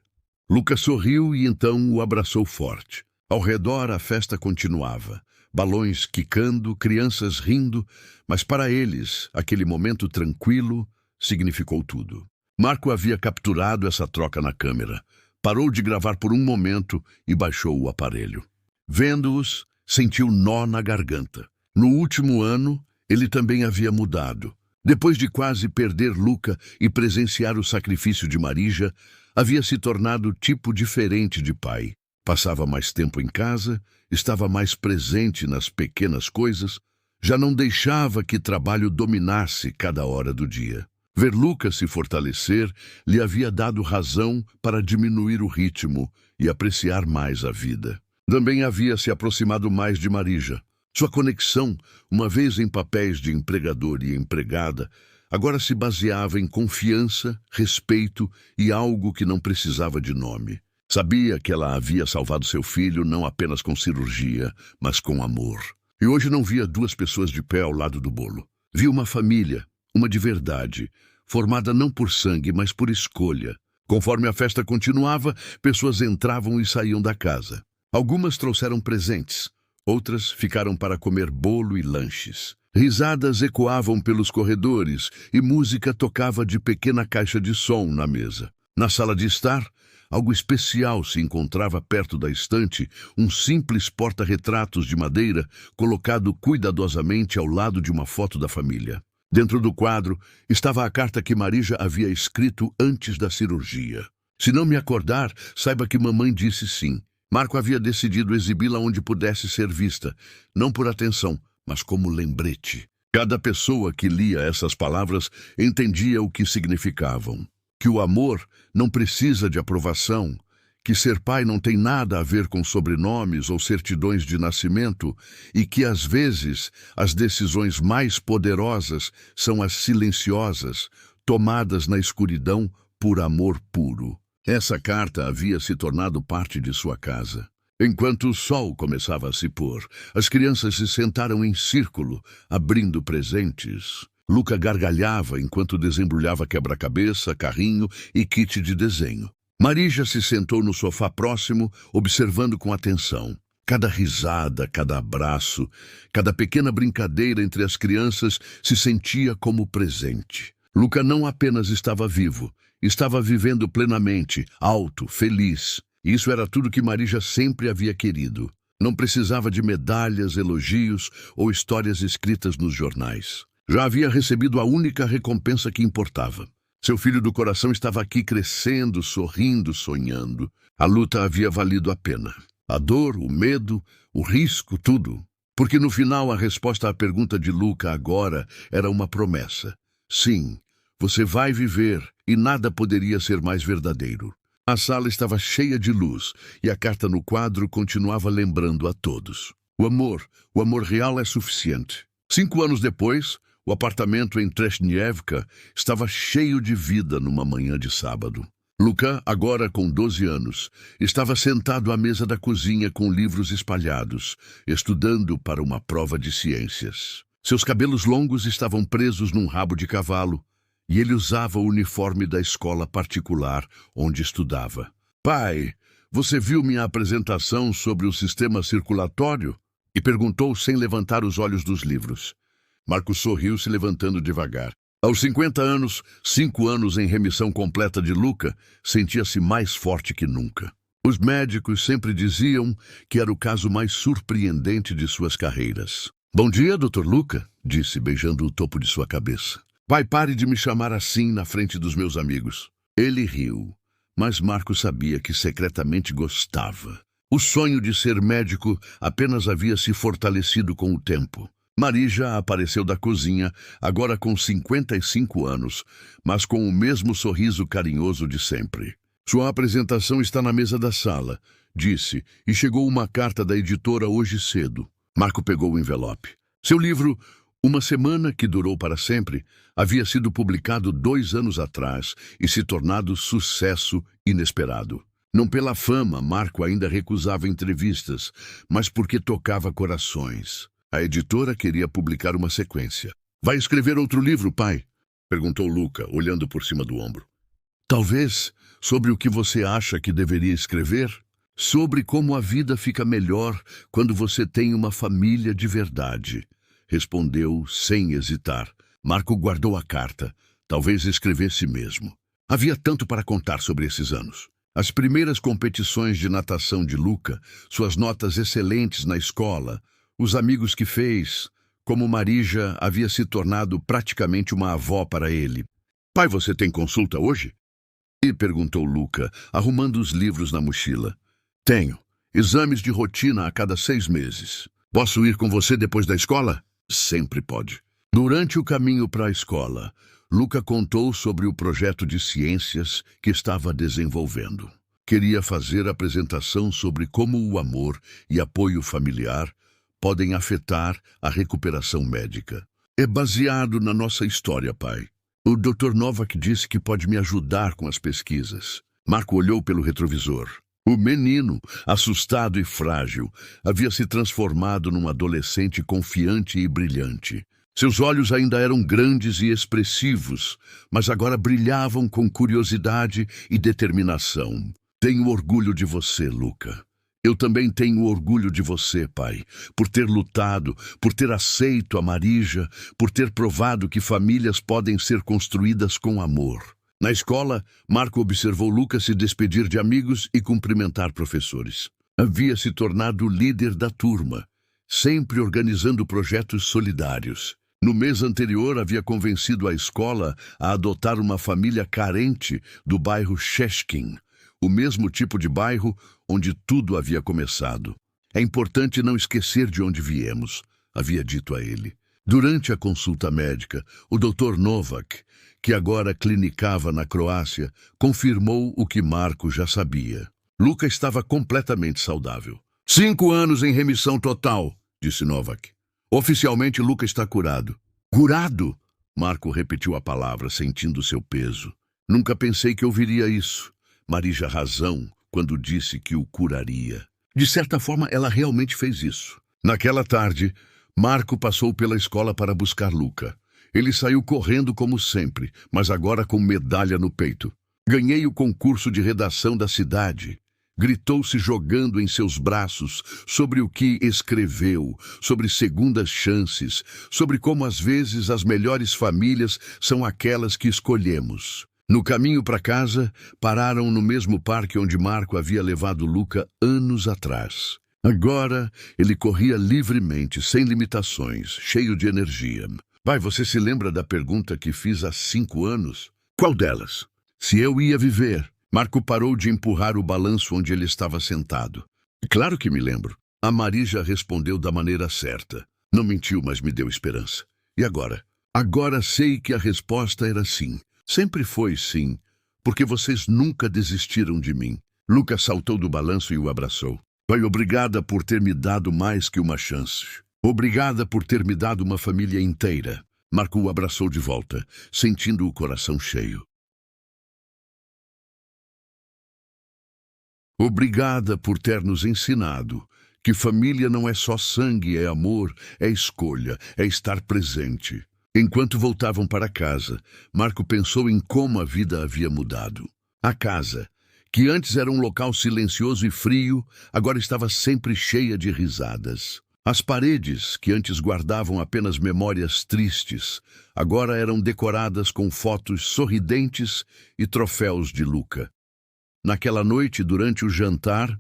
Luca sorriu e então o abraçou forte. Ao redor, a festa continuava. balões quicando, crianças rindo, mas para eles, aquele momento tranquilo significou tudo. Marco havia capturado essa troca na câmera. Parou de gravar por um momento e baixou o aparelho. Vendo-os, sentiu nó na garganta. No último ano, ele também havia mudado. Depois de quase perder Luca e presenciar o sacrifício de Marija, havia se tornado tipo diferente de pai. Passava mais tempo em casa, estava mais presente nas pequenas coisas, já não deixava que trabalho dominasse cada hora do dia. Ver Luca se fortalecer lhe havia dado razão para diminuir o ritmo e apreciar mais a vida. Também havia se aproximado mais de Marija. Sua conexão, uma vez em papéis de empregador e empregada, agora se baseava em confiança, respeito e algo que não precisava de nome. Sabia que ela havia salvado seu filho não apenas com cirurgia, mas com amor. E hoje não via duas pessoas de pé ao lado do bolo. Via uma família, uma de verdade, formada não por sangue, mas por escolha. Conforme a festa continuava, pessoas entravam e saíam da casa. Algumas trouxeram presentes, outras ficaram para comer bolo e lanches. Risadas ecoavam pelos corredores e música tocava de pequena caixa de som na mesa. Na sala de estar, algo especial se encontrava perto da estante, um simples porta-retratos de madeira colocado cuidadosamente ao lado de uma foto da família. Dentro do quadro estava a carta que Marija havia escrito antes da cirurgia. Se não me acordar, saiba que mamãe disse sim. Marco havia decidido exibi-la onde pudesse ser vista, não por atenção, mas como lembrete. Cada pessoa que lia essas palavras entendia o que significavam. Que o amor não precisa de aprovação, que ser pai não tem nada a ver com sobrenomes ou certidões de nascimento e que, às vezes, as decisões mais poderosas são as silenciosas, tomadas na escuridão por amor puro. Essa carta havia se tornado parte de sua casa. Enquanto o sol começava a se pôr, as crianças se sentaram em círculo, abrindo presentes. Luca gargalhava enquanto desembrulhava quebra-cabeça, carrinho e kit de desenho. Marija se sentou no sofá próximo, observando com atenção. Cada risada, cada abraço, cada pequena brincadeira entre as crianças se sentia como presente. Luca não apenas estava vivo, estava vivendo plenamente, alto, feliz. Isso era tudo que Marija sempre havia querido. Não precisava de medalhas, elogios ou histórias escritas nos jornais. Já havia recebido a única recompensa que importava. Seu filho do coração estava aqui crescendo, sorrindo, sonhando. A luta havia valido a pena. A dor, o medo, o risco, tudo. Porque no final a resposta à pergunta de Luca agora era uma promessa. Sim, você vai viver e nada poderia ser mais verdadeiro. A sala estava cheia de luz e a carta no quadro continuava lembrando a todos. O amor real é suficiente. 5 anos depois, o apartamento em Tresnievka estava cheio de vida numa manhã de sábado. Luca, agora com 12 anos, estava sentado à mesa da cozinha com livros espalhados, estudando para uma prova de ciências. Seus cabelos longos estavam presos num rabo de cavalo e ele usava o uniforme da escola particular onde estudava. Pai, você viu minha apresentação sobre o sistema circulatório? E perguntou sem levantar os olhos dos livros. Marco sorriu, se levantando devagar. Aos 50 anos, 5 anos em remissão completa de Luca, sentia-se mais forte que nunca. Os médicos sempre diziam que era o caso mais surpreendente de suas carreiras. Bom dia, Dr. Luca, disse, beijando o topo de sua cabeça. Pai, pare de me chamar assim na frente dos meus amigos. Ele riu, mas Marco sabia que secretamente gostava. O sonho de ser médico apenas havia se fortalecido com o tempo. Marija apareceu da cozinha, agora com 55 anos, mas com o mesmo sorriso carinhoso de sempre. Sua apresentação está na mesa da sala, disse, e chegou uma carta da editora hoje cedo. Marco pegou o envelope. Seu livro, Uma Semana que Durou para Sempre, havia sido publicado 2 anos atrás e se tornado sucesso inesperado. Não pela fama, Marco ainda recusava entrevistas, mas porque tocava corações. A editora queria publicar uma sequência. Vai escrever outro livro, pai? Perguntou Luca, olhando por cima do ombro. Talvez sobre o que você acha que deveria escrever? Sobre como a vida fica melhor quando você tem uma família de verdade, respondeu sem hesitar. Marco guardou a carta. Talvez escrevesse mesmo. Havia tanto para contar sobre esses anos. As primeiras competições de natação de Luca, suas notas excelentes na escola, os amigos que fez, como Marija havia se tornado praticamente uma avó para ele. Pai, você tem consulta hoje? E perguntou Luca, arrumando os livros na mochila. Tenho. Exames de rotina a cada 6 meses. Posso ir com você depois da escola? Sempre pode. Durante o caminho para a escola, Luca contou sobre o projeto de ciências que estava desenvolvendo. Queria fazer apresentação sobre como o amor e apoio familiar podem afetar a recuperação médica. É baseado na nossa história, pai. O Dr. Novak disse que pode me ajudar com as pesquisas. Marco olhou pelo retrovisor. O menino, assustado e frágil, havia se transformado num adolescente confiante e brilhante. Seus olhos ainda eram grandes e expressivos, mas agora brilhavam com curiosidade e determinação. Tenho orgulho de você, Luca. Eu também tenho orgulho de você, pai, por ter lutado, por ter aceito a Marija, por ter provado que famílias podem ser construídas com amor. Na escola, Marco observou Luca se despedir de amigos e cumprimentar professores. Havia se tornado líder da turma, sempre organizando projetos solidários. No mês anterior, havia convencido a escola a adotar uma família carente do bairro Sheshkin, o mesmo tipo de bairro onde tudo havia começado. É importante não esquecer de onde viemos, havia dito a ele. Durante a consulta médica, o Dr. Novak, que agora clinicava na Croácia, confirmou o que Marco já sabia. Luca estava completamente saudável. 5 anos em remissão total, disse Novak. Oficialmente, Luca está curado. Curado? Marco repetiu a palavra, sentindo seu peso. Nunca pensei que ouviria isso. Marija razão quando disse que o curaria. De certa forma, ela realmente fez isso. Naquela tarde, Marco passou pela escola para buscar Luca. Ele saiu correndo como sempre, mas agora com medalha no peito. Ganhei o concurso de redação da cidade. Gritou se jogando em seus braços sobre o que escreveu, sobre segundas chances, sobre como às vezes as melhores famílias são aquelas que escolhemos. No caminho para casa, pararam no mesmo parque onde Marco havia levado Luca anos atrás. Agora, ele corria livremente, sem limitações, cheio de energia. Pai, você se lembra da pergunta que fiz há 5 anos? Qual delas? Se eu ia viver. Marco parou de empurrar o balanço onde ele estava sentado. Claro que me lembro. A Marija respondeu da maneira certa. Não mentiu, mas me deu esperança. E agora? Agora sei que a resposta era sim. Sempre foi sim, porque vocês nunca desistiram de mim. Lucas saltou do balanço e o abraçou. Pai, obrigada por ter me dado mais que uma chance. Obrigada por ter me dado uma família inteira. Marco o abraçou de volta, sentindo o coração cheio. Obrigada por ter nos ensinado que família não é só sangue, é amor, é escolha, é estar presente. Enquanto voltavam para casa, Marco pensou em como a vida havia mudado. A casa, que antes era um local silencioso e frio, agora estava sempre cheia de risadas. As paredes, que antes guardavam apenas memórias tristes, agora eram decoradas com fotos sorridentes e troféus de Luca. Naquela noite, durante o jantar,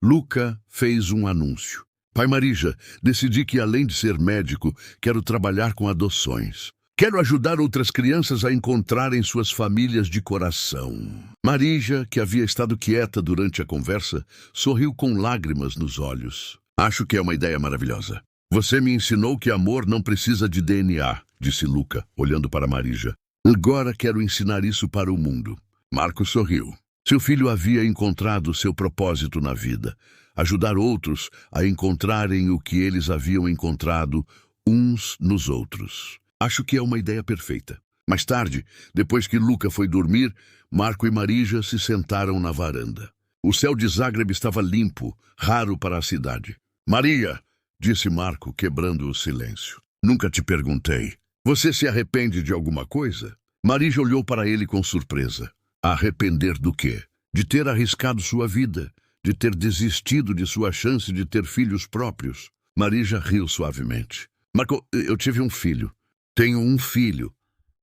Luca fez um anúncio. Pai Marija, decidi que, além de ser médico, quero trabalhar com adoções. Quero ajudar outras crianças a encontrarem suas famílias de coração. Marija, que havia estado quieta durante a conversa, sorriu com lágrimas nos olhos. Acho que é uma ideia maravilhosa. Você me ensinou que amor não precisa de DNA, disse Luca, olhando para Marija. Agora quero ensinar isso para o mundo. Marco sorriu. Seu filho havia encontrado seu propósito na vida. Ajudar outros a encontrarem o que eles haviam encontrado uns nos outros. Acho que é uma ideia perfeita. Mais tarde, depois que Luca foi dormir, Marco e Marija se sentaram na varanda. O céu de Zagreb estava limpo, raro para a cidade. Maria, disse Marco, quebrando o silêncio. Nunca te perguntei. Você se arrepende de alguma coisa? Marija olhou para ele com surpresa. Arrepender do quê? De ter arriscado sua vida, de ter desistido de sua chance de ter filhos próprios. Marija riu suavemente. Marco, eu tive um filho. Tenho um filho.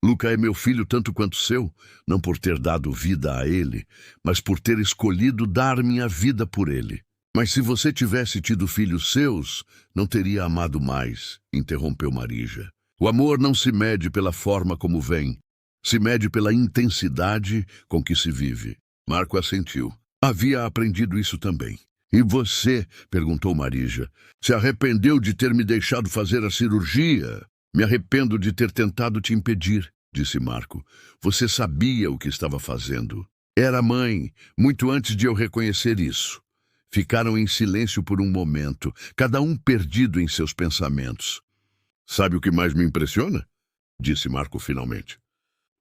Luca é meu filho tanto quanto seu, não por ter dado vida a ele, mas por ter escolhido dar minha vida por ele. Mas se você tivesse tido filhos seus, não teria amado mais, interrompeu Marija. O amor não se mede pela forma como vem, se mede pela intensidade com que se vive. Marco assentiu. Havia aprendido isso também. E você, perguntou Marija, se arrependeu de ter me deixado fazer a cirurgia? Me arrependo de ter tentado te impedir, disse Marco. Você sabia o que estava fazendo. Era mãe, muito antes de eu reconhecer isso. Ficaram em silêncio por um momento, cada um perdido em seus pensamentos. Sabe o que mais me impressiona? Disse Marco finalmente.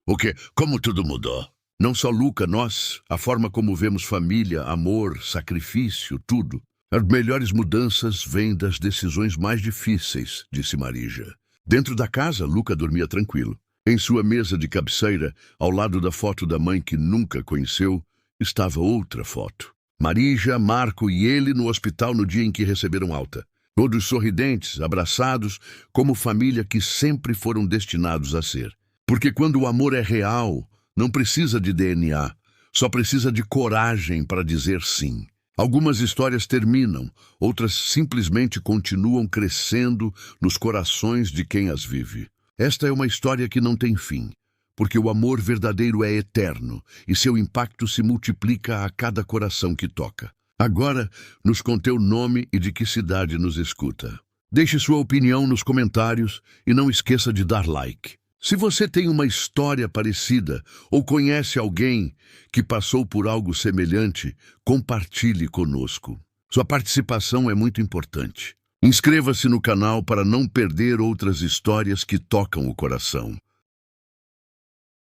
O quê? Como tudo mudou? Não só Luca, nós, a forma como vemos família, amor, sacrifício, tudo. As melhores mudanças vêm das decisões mais difíceis, disse Marija. Dentro da casa, Luca dormia tranquilo. Em sua mesa de cabeceira, ao lado da foto da mãe que nunca conheceu, estava outra foto. Marija, Marco e ele no hospital no dia em que receberam alta. Todos sorridentes, abraçados, como família que sempre foram destinados a ser. Porque quando o amor é real, não precisa de DNA, só precisa de coragem para dizer sim. Algumas histórias terminam, outras simplesmente continuam crescendo nos corações de quem as vive. Esta é uma história que não tem fim, porque o amor verdadeiro é eterno e seu impacto se multiplica a cada coração que toca. Agora, nos conte o nome e de que cidade nos escuta. Deixe sua opinião nos comentários e não esqueça de dar like. Se você tem uma história parecida ou conhece alguém que passou por algo semelhante, compartilhe conosco. Sua participação é muito importante. Inscreva-se no canal para não perder outras histórias que tocam o coração.